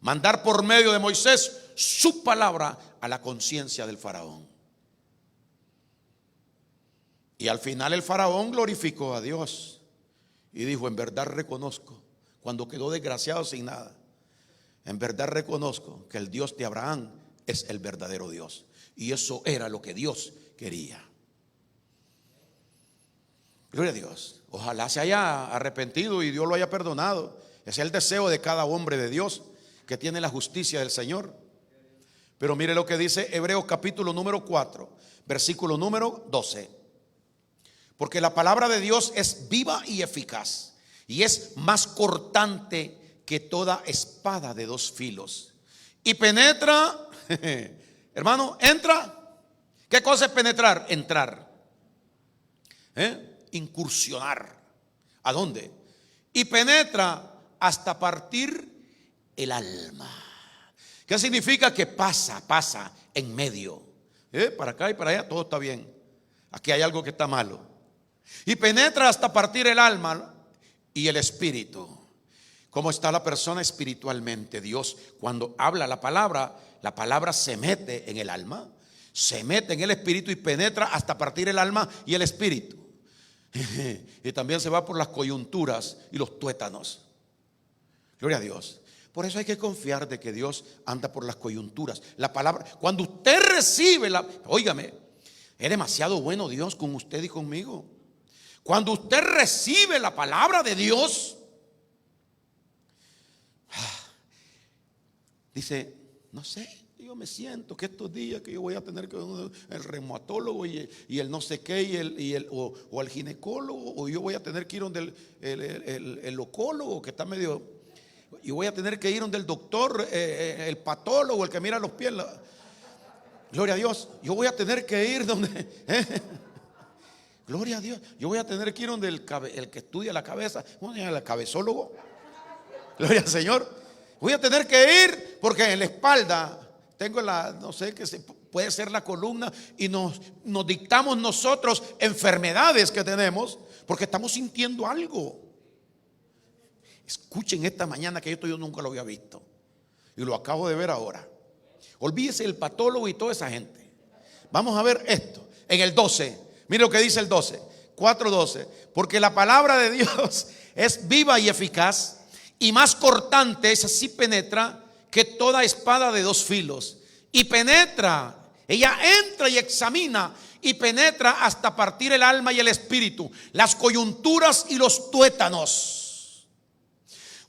mandar por medio de Moisés su palabra a la conciencia del faraón. Y al final el faraón glorificó a Dios y dijo: en verdad reconozco, cuando quedó desgraciado sin nada, en verdad reconozco que el Dios de Abraham es el verdadero Dios. Y eso era lo que Dios quería. Gloria a Dios. Ojalá se haya arrepentido y Dios lo haya perdonado. Ese es el deseo de cada hombre de Dios que tiene la justicia del Señor. Pero mire lo que dice Hebreos capítulo número 4, versículo número 12. Porque la palabra de Dios es viva y eficaz, y es más cortante que toda espada de dos filos, y penetra, hermano, entra. ¿Qué cosa es penetrar? Entrar, incursionar. ¿A dónde? Y penetra hasta partir el alma. ¿Qué significa? Que pasa en medio. Para acá y para allá todo está bien. Aquí hay algo que está malo. Y penetra hasta partir el alma y el espíritu. ¿Cómo está la persona espiritualmente? Dios, cuando habla la palabra se mete en el alma, se mete en el espíritu y penetra hasta partir el alma y el espíritu. Y también se va por las coyunturas y los tuétanos. Gloria a Dios. Por eso hay que confiar de que Dios anda por las coyunturas. La palabra, cuando usted recibe óigame, es demasiado bueno Dios con usted y conmigo. Cuando usted recibe la palabra de Dios, dice, no sé, yo me siento que estos días que yo voy a tener que ir el reumatólogo y el no sé qué o al ginecólogo, o yo voy a tener que ir donde el ocólogo que está medio, y voy a tener que ir donde el doctor, el patólogo, el que mira los pies. Gloria a Dios. Yo voy a tener que ir donde gloria a Dios. Yo voy a tener que ir donde el que estudia la cabeza, el cabezólogo. Gloria al Señor. Voy a tener que ir porque en la espalda tengo no sé qué puede ser la columna, y nos dictamos nosotros enfermedades que tenemos porque estamos sintiendo algo. Escuchen esta mañana que esto yo nunca lo había visto y lo acabo de ver ahora. Olvídese el patólogo y toda esa gente. Vamos a ver esto en el 12. Mire lo que dice el 12, 4:12. Porque la palabra de Dios es viva y eficaz y más cortante, esa sí penetra, que toda espada de dos filos. Y penetra, ella entra y examina y penetra hasta partir el alma y el espíritu, las coyunturas y los tuétanos.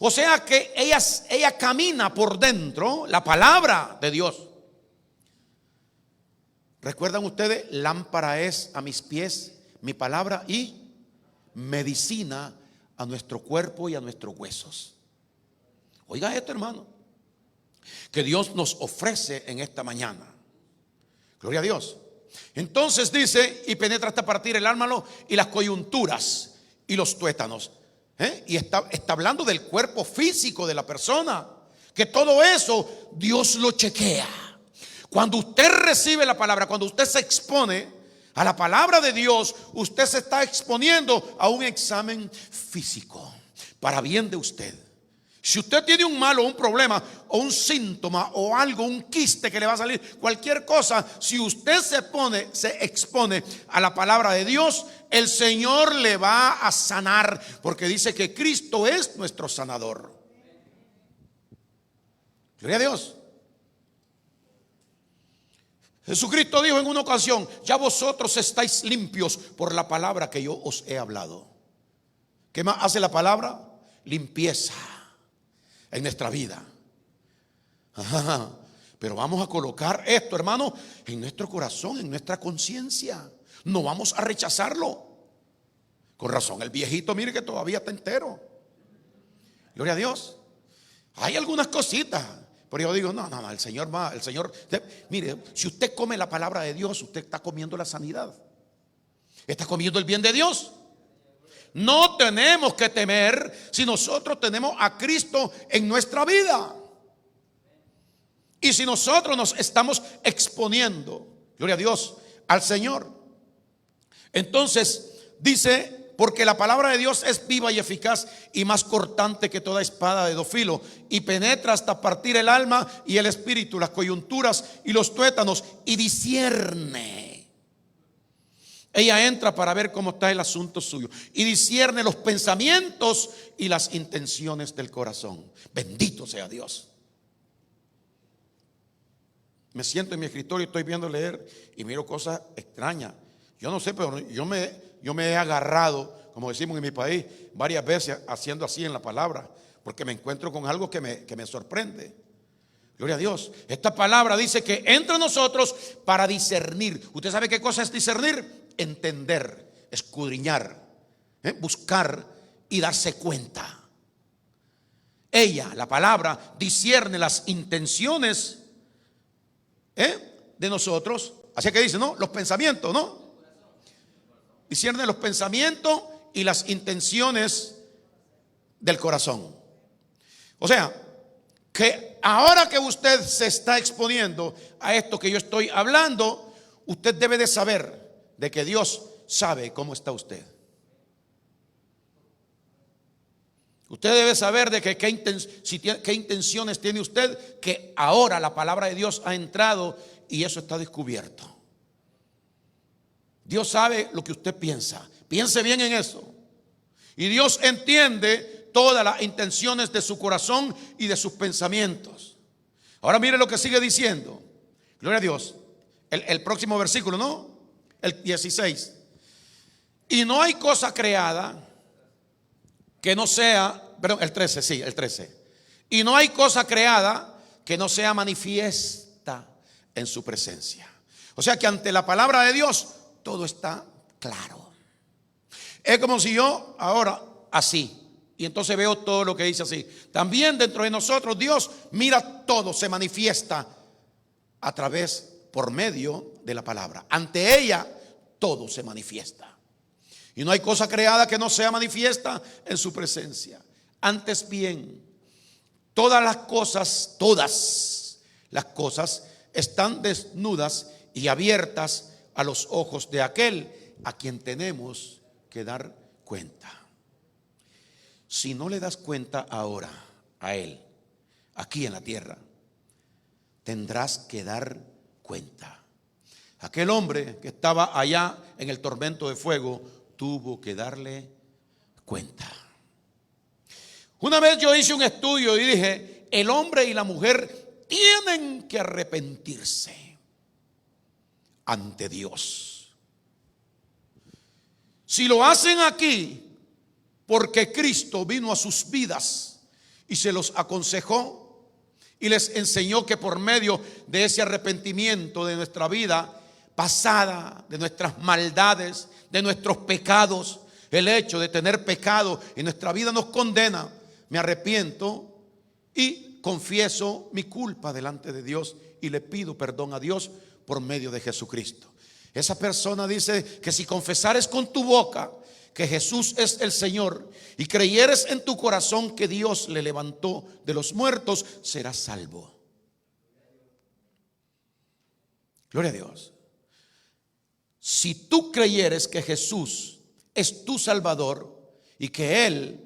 O sea que ella camina por dentro, la palabra de Dios. ¿Recuerdan ustedes? Lámpara es a mis pies mi palabra y medicina a nuestro cuerpo y a nuestros huesos. Oiga esto, hermano. que Dios nos ofrece en esta mañana. Gloria a Dios. Entonces dice, y penetra hasta partir el alma y las coyunturas y los tuétanos. Y está hablando del cuerpo físico de la persona, que todo eso Dios lo chequea. Cuando usted recibe la palabra, cuando usted se expone a la palabra de Dios, usted se está exponiendo a un examen físico para bien de usted. Si usted tiene un mal o un problema o un síntoma o algo, un quiste que le va a salir, cualquier cosa, si usted se expone a la palabra de Dios, el Señor le va a sanar, porque dice que Cristo es nuestro sanador. Gloria a Dios. Jesucristo dijo en una ocasión: ya vosotros estáis limpios por la palabra que yo os he hablado. ¿Qué más hace la palabra? Limpieza en nuestra vida. Pero vamos a colocar esto, hermano, en nuestro corazón, en nuestra conciencia. No vamos a rechazarlo. Con razón, el viejito, mire que todavía está entero. Gloria a Dios. Hay algunas cositas, pero yo digo, no, el Señor va, el Señor. Mire, si usted come la palabra de Dios, usted está comiendo la sanidad. Está comiendo el bien de Dios. No tenemos que temer si nosotros tenemos a Cristo en nuestra vida. Y si nosotros nos estamos exponiendo, gloria a Dios, al Señor. Entonces dice: porque la palabra de Dios es viva y eficaz y más cortante que toda espada de dos filos, y penetra hasta partir el alma y el espíritu, las coyunturas y los tuétanos, y discierne. Ella entra para ver cómo está el asunto suyo y discierne los pensamientos y las intenciones del corazón. Bendito sea Dios. Me siento en mi escritorio, estoy viendo leer y miro cosas extrañas. Yo no sé, pero yo me he agarrado, como decimos en mi país, varias veces haciendo así en la palabra, porque me encuentro con algo que me sorprende. Gloria a Dios. Esta palabra dice que entra nosotros para discernir. ¿Usted sabe qué cosa es discernir? Entender, escudriñar, buscar y darse cuenta. Ella, la palabra, discierne las intenciones de nosotros. Así que dice, ¿no? Los pensamientos, ¿no? Discierne los pensamientos y las intenciones del corazón. O sea, que ahora que usted se está exponiendo a esto que yo estoy hablando, usted debe de saber de que Dios sabe cómo está usted. Usted debe saber de que qué intenciones tiene usted, que ahora la palabra de Dios ha entrado y eso está descubierto. Dios sabe lo que usted piensa. Piense bien en eso. Y Dios entiende todas las intenciones de su corazón y de sus pensamientos. Ahora mire lo que sigue diciendo. Gloria a Dios. El próximo versículo, ¿no? El 16. Y no hay cosa creada que no sea, perdón, el 13, sí, el 13. Y no hay cosa creada que no sea manifiesta en su presencia. O sea que ante la palabra de Dios todo está claro. Es como si yo ahora así, y entonces veo todo lo que dice así. También dentro de nosotros Dios mira todo, se manifiesta a través, por medio de la palabra. Ante ella todo se manifiesta. Y no hay cosa creada que no sea manifiesta en su presencia. Antes bien, todas las cosas están desnudas y abiertas a los ojos de aquel a quien tenemos que dar cuenta. Si no le das cuenta ahora a él, aquí en la tierra, tendrás que dar cuenta. Aquel hombre que estaba allá en el tormento de fuego tuvo que darle cuenta. Una vez yo hice un estudio y dije: el hombre y la mujer tienen que arrepentirse ante Dios. Si lo hacen aquí, porque Cristo vino a sus vidas y se los aconsejó y les enseñó que por medio de ese arrepentimiento de nuestra vida pasada, de nuestras maldades, de nuestros pecados, el hecho de tener pecado en nuestra vida nos condena. Me arrepiento y confieso mi culpa delante de Dios y le pido perdón a Dios por medio de Jesucristo. Esa persona dice que si confesares con tu boca que Jesús es el Señor y creyeres en tu corazón que Dios le levantó de los muertos, serás salvo. Gloria a Dios. Si tú creyeres que Jesús es tu Salvador y que Él,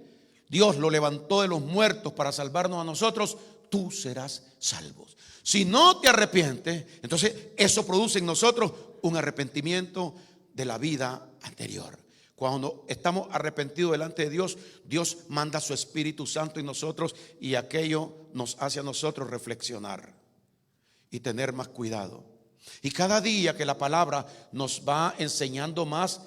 Dios lo levantó de los muertos para salvarnos a nosotros, tú serás salvo. Si no te arrepientes, entonces eso produce en nosotros un arrepentimiento de la vida anterior. Cuando estamos arrepentidos delante de Dios, Dios manda su Espíritu Santo en nosotros y aquello nos hace a nosotros reflexionar y tener más cuidado. Y cada día que la palabra nos va enseñando más,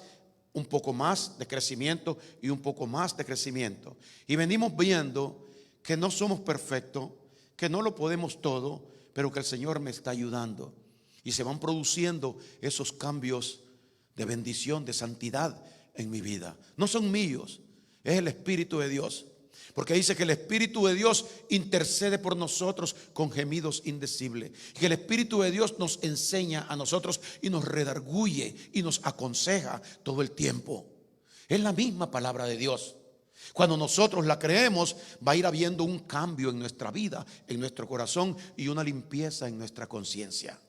un poco más de crecimiento y un poco más de crecimiento. Y venimos viendo que no somos perfectos, que no lo podemos todo, pero que el Señor me está ayudando. Y se van produciendo esos cambios de bendición, de santidad en mi vida. No son míos, es el Espíritu de Dios. Porque dice que el Espíritu de Dios intercede por nosotros con gemidos indecibles. Y que el Espíritu de Dios nos enseña a nosotros y nos redarguye y nos aconseja todo el tiempo. Es la misma palabra de Dios. Cuando nosotros la creemos, va a ir habiendo un cambio en nuestra vida, en nuestro corazón y una limpieza en nuestra conciencia.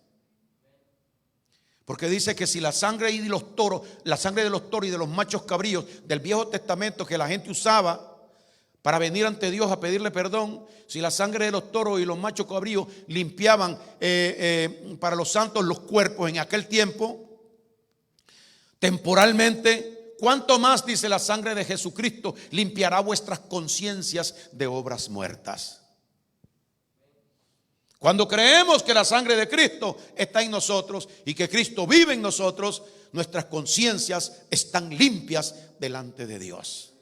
Porque dice que si la sangre de los toros y de los machos cabríos del Viejo Testamento que la gente usaba para venir ante Dios a pedirle perdón, si la sangre de los toros y los machos cabríos limpiaban para los santos los cuerpos en aquel tiempo, temporalmente, ¿cuánto más, dice, la sangre de Jesucristo limpiará vuestras conciencias de obras muertas? Cuando creemos que la sangre de Cristo está en nosotros y que Cristo vive en nosotros, nuestras conciencias están limpias delante de Dios.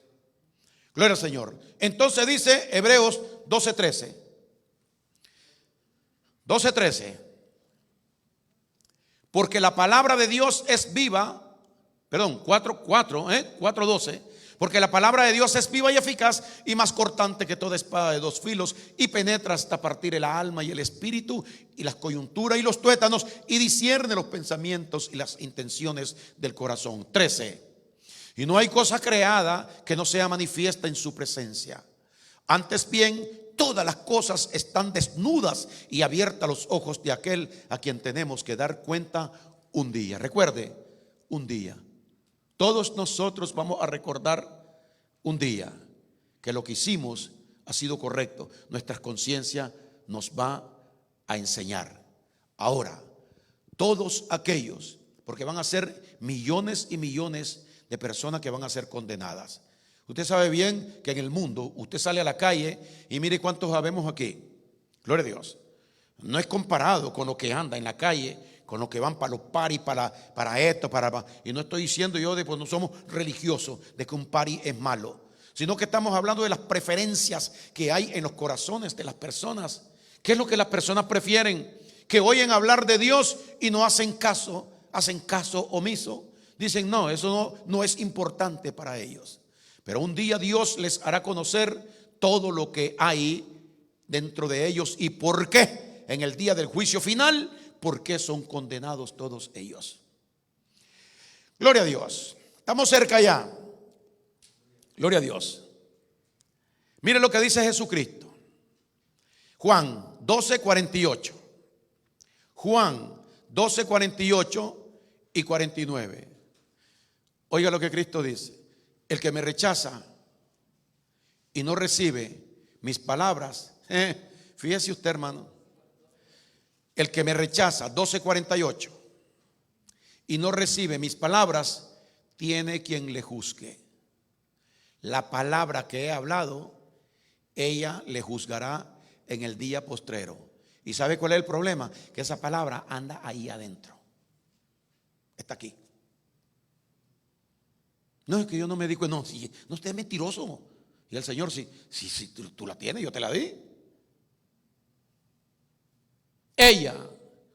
Gloria al Señor. Entonces dice Hebreos 12:13. 12:13. Porque la palabra de Dios es viva. Perdón, 4:12. Porque la palabra de Dios es viva y eficaz y más cortante que toda espada de dos filos y penetra hasta partir el alma y el espíritu y las coyunturas y los tuétanos y discierne los pensamientos y las intenciones del corazón. 13. Y no hay cosa creada que no sea manifiesta en su presencia. Antes bien, todas las cosas están desnudas y abiertas a los ojos de aquel a quien tenemos que dar cuenta un día. Recuerde, un día. Todos nosotros vamos a recordar un día que lo que hicimos ha sido correcto. Nuestra conciencia nos va a enseñar. Ahora, todos aquellos, porque van a ser millones y millones de personas que van a ser condenadas. Usted sabe bien que en el mundo, usted sale a la calle y mire cuántos habemos aquí. Gloria a Dios. No es comparado con lo que anda en la calle, con los que van para los paris, para esto, y no estoy diciendo yo de pues no somos religiosos, de que un pari es malo, sino que estamos hablando de las preferencias que hay en los corazones de las personas. ¿Qué es lo que las personas prefieren? Que oyen hablar de Dios y no hacen caso omiso. Dicen no, eso no es importante para ellos. Pero un día Dios les hará conocer todo lo que hay dentro de ellos y por qué en el día del juicio final. ¿Por qué son condenados todos ellos? Gloria a Dios. Estamos cerca ya. Gloria a Dios. Mire lo que dice Jesucristo. Juan 12:48. Juan 12:48 y 49. Oiga lo que Cristo dice. El que me rechaza y no recibe mis palabras. Fíjese usted, hermano. El que me rechaza, 12:48, y no recibe mis palabras, tiene quien le juzgue. La palabra que he hablado, ella le juzgará en el día postrero. ¿Y sabe cuál es el problema? Que esa palabra anda ahí adentro. Está aquí. No es que yo no me digo, no, usted es mentiroso. Y el Señor, si tú la tienes, yo te la di. Ella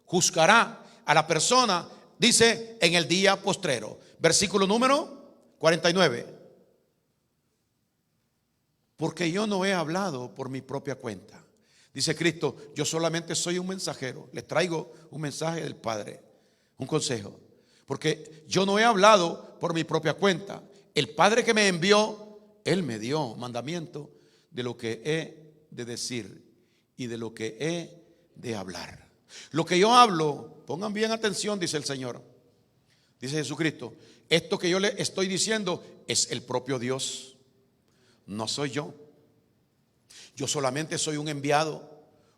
juzgará a la persona, dice, en el día postrero. Versículo número 49. Porque yo no he hablado por mi propia cuenta. Dice Cristo, yo solamente soy un mensajero. Les traigo un mensaje del Padre, un consejo. Porque yo no he hablado por mi propia cuenta. El Padre que me envió, Él me dio mandamiento de lo que he de decir y de lo que he de hablar. Lo que yo hablo, pongan bien atención, dice el Señor, dice Jesucristo, esto que yo le estoy diciendo es el propio Dios, no soy yo. Yo solamente soy un enviado,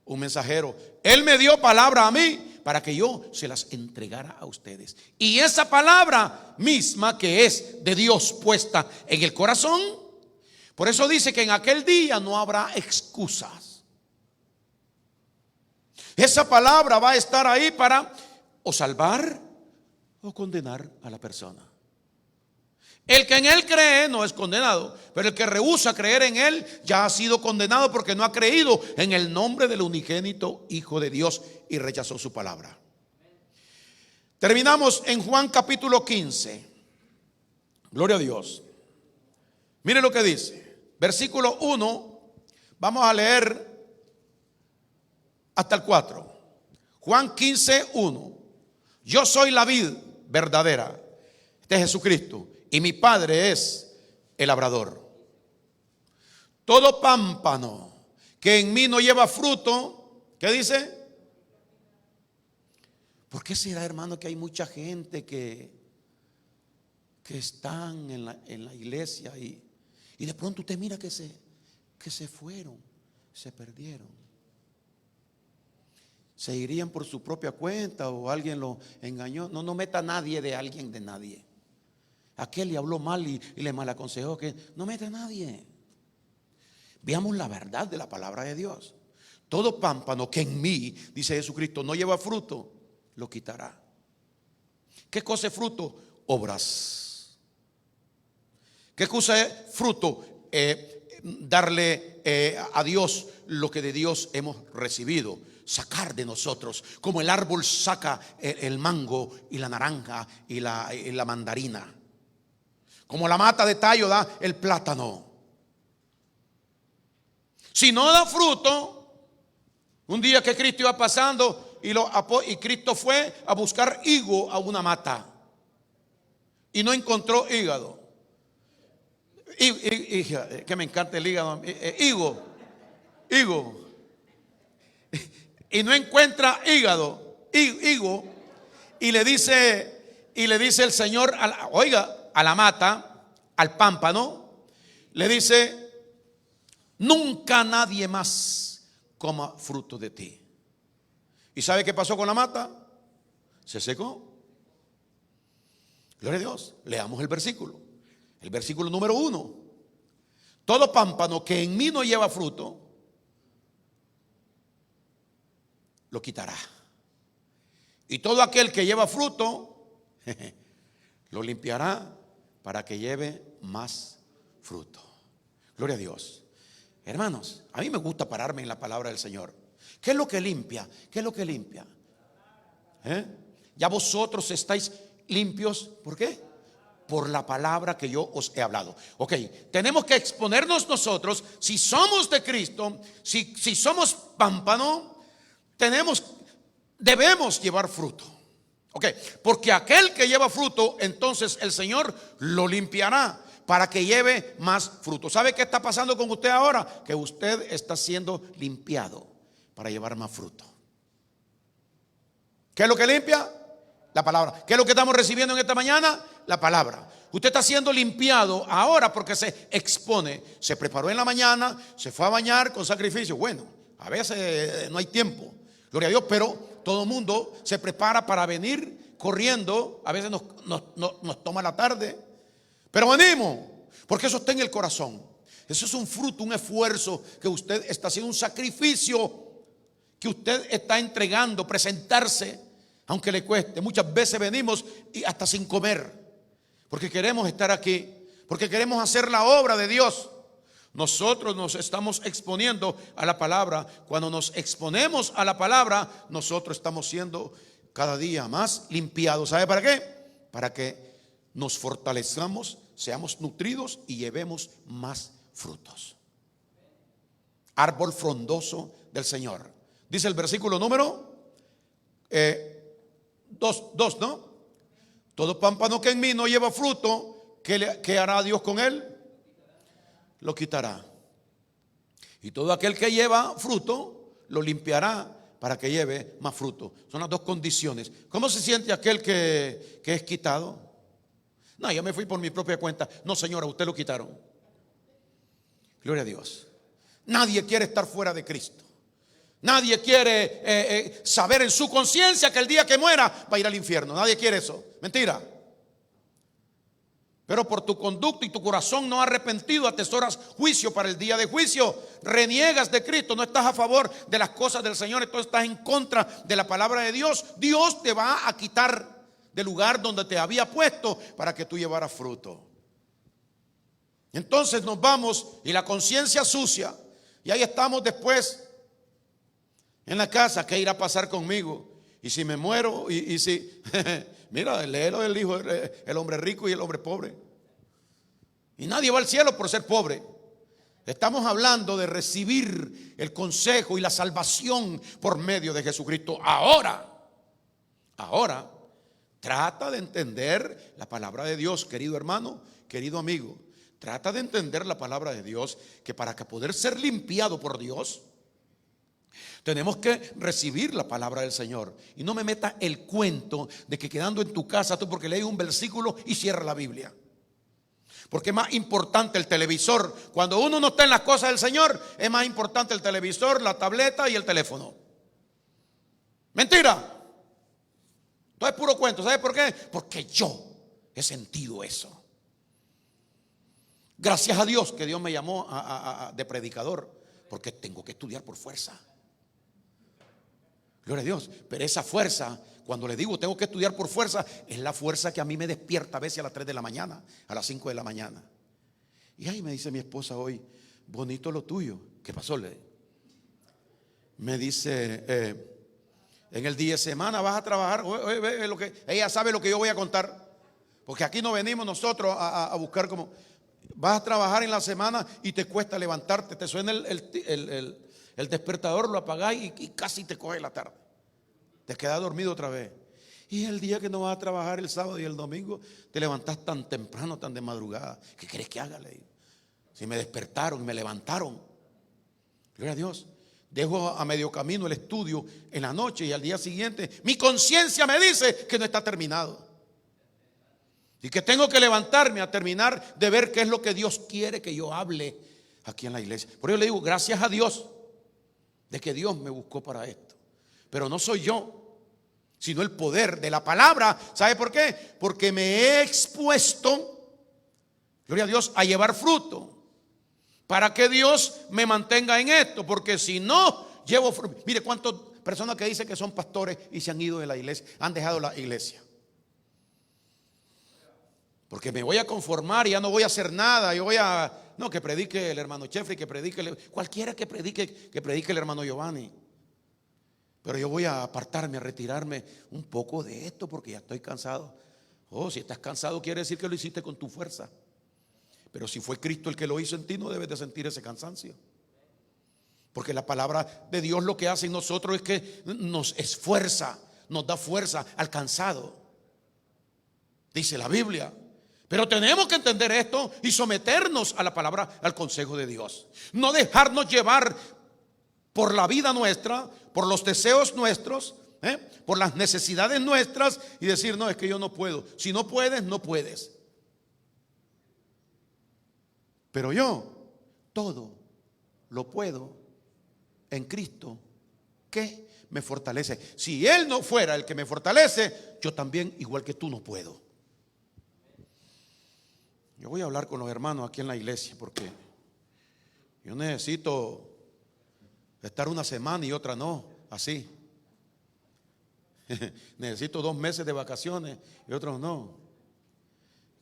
un mensajero. Él me dio palabra a mí para que yo se las entregara a ustedes. Y esa palabra misma que es de Dios puesta en el corazón, por eso dice que en aquel día no habrá excusas. Esa palabra va a estar ahí para o salvar o condenar a la persona. El que en Él cree no es condenado, pero el que rehúsa creer en Él ya ha sido condenado porque no ha creído en el nombre del unigénito Hijo de Dios y rechazó su palabra. Terminamos en Juan capítulo 15. Gloria a Dios. Mire lo que dice. Versículo 1. Vamos a leer hasta el 4. Juan 15, 1. Yo soy la vid verdadera. Este es Jesucristo. Y mi Padre es el labrador. Todo pámpano que en mí no lleva fruto, ¿qué dice? ¿Por qué será, hermano, que hay mucha gente que están en la iglesia y de pronto usted mira que se fueron, se perdieron? Se irían por su propia cuenta o alguien lo engañó. No meta a nadie de alguien de nadie. Aquel le habló mal y le malaconsejó, que no mete a nadie. Veamos la verdad de la palabra de Dios. Todo pámpano que en mí, dice Jesucristo, no lleva fruto, lo quitará. ¿Qué cosa es fruto? Obras. ¿Qué cosa es fruto? Darle a Dios lo que de Dios hemos recibido. Sacar de nosotros, como el árbol saca el mango y la naranja y la mandarina. Como la mata de tallo da el plátano. Si no da fruto, un día que Cristo iba pasando y Cristo fue a buscar higo a una mata y no encontró hígado. Que me encanta el hígado. Higo. Y no encuentra higo. Y le dice el Señor, a la mata, al pámpano, le dice: nunca nadie más coma fruto de ti. ¿Y sabe qué pasó con la mata? Se secó. Gloria a Dios. Leamos el versículo. El versículo número 1. Todo pámpano que en mí no lleva fruto, lo quitará. Y todo aquel que lleva fruto, lo limpiará para que lleve más fruto. Gloria a Dios. Hermanos, a mí me gusta pararme en la palabra del Señor. ¿Qué es lo que limpia? ¿Qué es lo que limpia? Ya vosotros estáis limpios. ¿Por qué? Por la palabra que yo os he hablado. Ok, tenemos que exponernos nosotros. Si somos de Cristo, si somos pámpano, debemos llevar fruto. Ok, porque aquel que lleva fruto, entonces el Señor lo limpiará para que lleve más fruto. ¿Sabe qué está pasando con usted ahora? Que usted está siendo limpiado para llevar más fruto. ¿Qué es lo que limpia? La palabra. ¿Qué es lo que estamos recibiendo en esta mañana? La palabra. Usted está siendo limpiado ahora porque se expone. Se preparó en la mañana, se fue a bañar con sacrificio. Bueno, a veces no hay tiempo, gloria a Dios, pero todo el mundo se prepara para venir corriendo. A veces nos toma la tarde, pero venimos, porque eso está en el corazón. Eso es un fruto, un esfuerzo que usted está haciendo, un sacrificio que usted está entregando, presentarse, aunque le cueste. Muchas veces venimos y hasta sin comer, porque queremos estar aquí, porque queremos hacer la obra de Dios. Nosotros nos estamos exponiendo a la palabra. Cuando nos exponemos a la palabra, nosotros estamos siendo cada día más limpiados. ¿Sabe para qué? Para que nos fortalezcamos, seamos nutridos y llevemos más frutos. Árbol frondoso del Señor. Dice el versículo número 2, ¿no? Todo pámpano que en mí no lleva fruto, ¿qué hará Dios con él? Lo quitará. Y todo aquel que lleva fruto, lo limpiará para que lleve más fruto. Son las dos condiciones. ¿Cómo se siente aquel que es quitado? No, yo me fui por mi propia cuenta. No, señora, usted lo quitaron. Gloria a Dios. Nadie quiere estar fuera de Cristo. Nadie quiere saber en su conciencia que el día que muera va a ir al infierno. Nadie quiere eso. Mentira. Pero por tu conducta y tu corazón no arrepentido atesoras juicio para el día de juicio. Reniegas de Cristo, no estás a favor de las cosas del Señor, entonces estás en contra de la palabra de Dios. Dios te va a quitar del lugar donde te había puesto para que tú llevaras fruto. Entonces nos vamos y la conciencia sucia, y ahí estamos después en la casa. ¿Qué irá a pasar conmigo? Y si me muero, y si mira, léelo del hijo, el hombre rico y el hombre pobre. Y nadie va al cielo por ser pobre. Estamos hablando de recibir el consejo y la salvación por medio de Jesucristo. Ahora, trata de entender la palabra de Dios, querido hermano, querido amigo. Trata de entender la palabra de Dios, que para que poder ser limpiado por Dios, tenemos que recibir la palabra del Señor. Y no me metas el cuento de que quedando en tu casa tú porque lees un versículo y cierra la Biblia. Porque es más importante el televisor. Cuando uno no está en las cosas del Señor, es más importante el televisor, la tableta y el teléfono. Mentira. Todo es puro cuento. ¿Sabes por qué? Porque yo he sentido eso. Gracias a Dios que Dios me llamó de predicador, porque tengo que estudiar por fuerza. Gloria a Dios. Pero esa fuerza, cuando le digo tengo que estudiar por fuerza, es la fuerza que a mí me despierta a veces a las 3 de la mañana, a las 5 de la mañana. Y ahí me dice mi esposa hoy: bonito lo tuyo. ¿Qué pasó? Me dice, en el día de semana vas a trabajar. Ella sabe lo que yo voy a contar, porque aquí no venimos nosotros a buscar como. Vas a trabajar en la semana y te cuesta levantarte, te suena el despertador, lo apagás y casi te coge la tarde. Te quedas dormido otra vez. Y el día que no vas a trabajar, el sábado y el domingo, te levantás tan temprano, tan de madrugada. ¿Qué querés que haga? Si me despertaron y me levantaron. Gloria a Dios. Dejo a medio camino el estudio en la noche y al día siguiente mi conciencia me dice que no está terminado. Y que tengo que levantarme a terminar de ver qué es lo que Dios quiere que yo hable aquí en la iglesia. Por eso le digo, gracias a Dios de que Dios me buscó para esto. Pero no soy yo, sino el poder de la palabra. ¿Sabe por qué? Porque me he expuesto, gloria a Dios, a llevar fruto. Para que Dios me mantenga en esto. Porque si no llevo fruto. Mire cuántas personas que dicen que son pastores y se han ido de la iglesia, han dejado la iglesia. Porque me voy a conformar y ya no voy a hacer nada. Yo voy a, no, que predique el hermano Jeffrey, que predique cualquiera que predique el hermano Giovanni. Pero yo voy a apartarme, a retirarme un poco de esto porque ya estoy cansado. Oh, si estás cansado quiere decir que lo hiciste con tu fuerza. Pero si fue Cristo el que lo hizo en ti, no debes de sentir ese cansancio. Porque la palabra de Dios lo que hace en nosotros es que nos esfuerza, nos da fuerza al cansado. Dice la Biblia. Pero tenemos que entender esto y someternos a la palabra, al consejo de Dios. No dejarnos llevar por la vida nuestra, por los deseos nuestros, por las necesidades nuestras y decir, no, es que yo no puedo. Si no puedes, no puedes. Pero yo todo lo puedo en Cristo que me fortalece. Si Él no fuera el que me fortalece, yo también, igual que tú, no puedo. Yo voy a hablar con los hermanos aquí en la iglesia porque yo necesito estar una semana y otra no, así. Necesito 2 meses de vacaciones y otros no.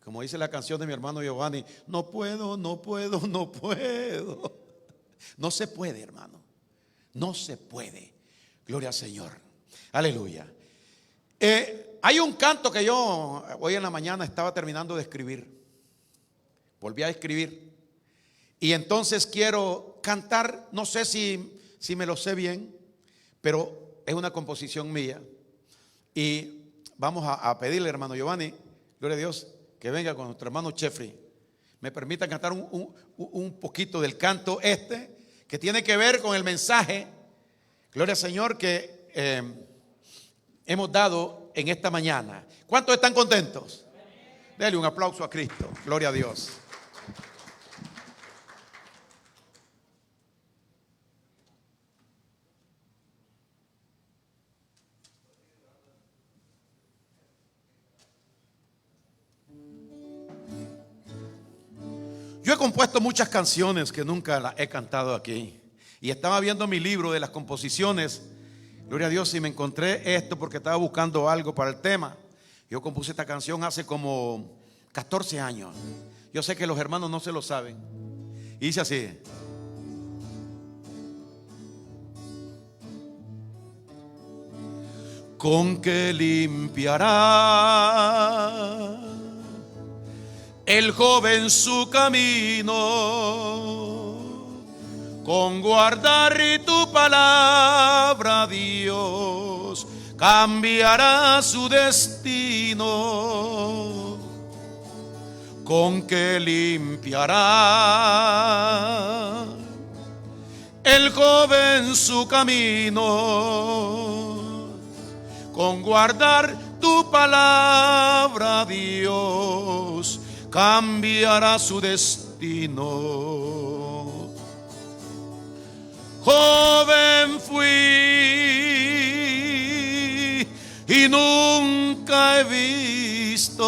Como dice la canción de mi hermano Giovanni, no puedo, no puedo, no puedo. No se puede, hermano. No se puede. Gloria al Señor. Aleluya. Hay un canto que yo hoy en la mañana estaba terminando de escribir. Volví a escribir. Y entonces quiero cantar, no sé si sí me lo sé bien, pero es una composición mía. Y vamos a pedirle, hermano Giovanni, gloria a Dios, que venga con nuestro hermano Jeffrey. Me permita cantar un poquito del canto que tiene que ver con el mensaje, gloria al Señor, que hemos dado en esta mañana. ¿Cuántos están contentos? Dele un aplauso a Cristo, gloria a Dios. Yo he compuesto muchas canciones que nunca las he cantado aquí. Y estaba viendo mi libro de las composiciones, gloria a Dios, y me encontré esto porque estaba buscando algo para el tema. Yo compuse esta canción hace como 14 años. Yo sé que los hermanos no se lo saben. Y dice así: ¿con qué limpiará el joven su camino? Con guardar tu palabra, Dios cambiará su destino. ¿Con qué limpiará el joven su camino? Con guardar tu palabra, Dios cambiará su destino. Joven fui y nunca he visto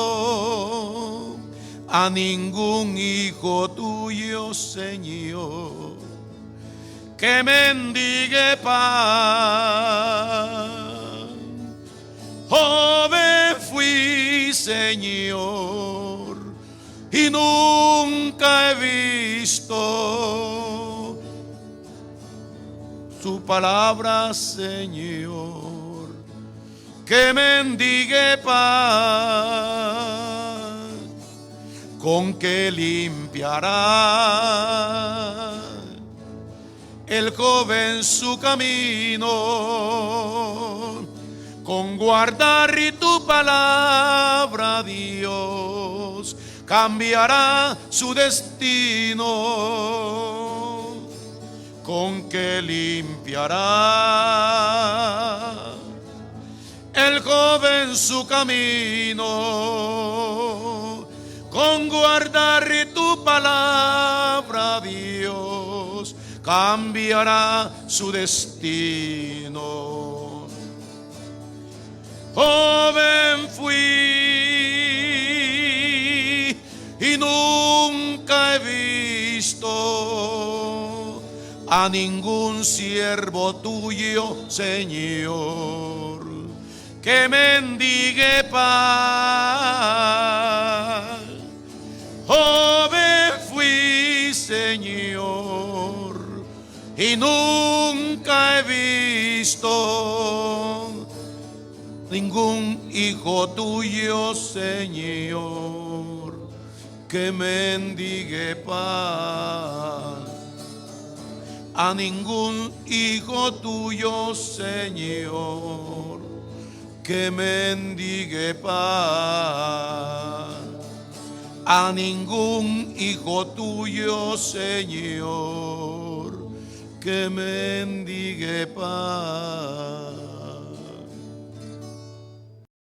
a ningún hijo tuyo, Señor, que mendigue pan. Joven fui, Señor, y nunca he visto su palabra, Señor, que mendigue pan. ¿Con qué limpiará el joven su camino? Con guardar tu palabra, Dios cambiará su destino. ¿Con qué limpiará el joven su camino? Con guardar tu palabra, Dios cambiará su destino. Joven fui y nunca he visto a ningún siervo tuyo, Señor, que mendigue pan. Joven fui, Señor, y nunca he visto ningún hijo tuyo, Señor, que mendigue pan. A ningún hijo tuyo, Señor, que mendigue pan. A ningún hijo tuyo, Señor, que mendigue pan.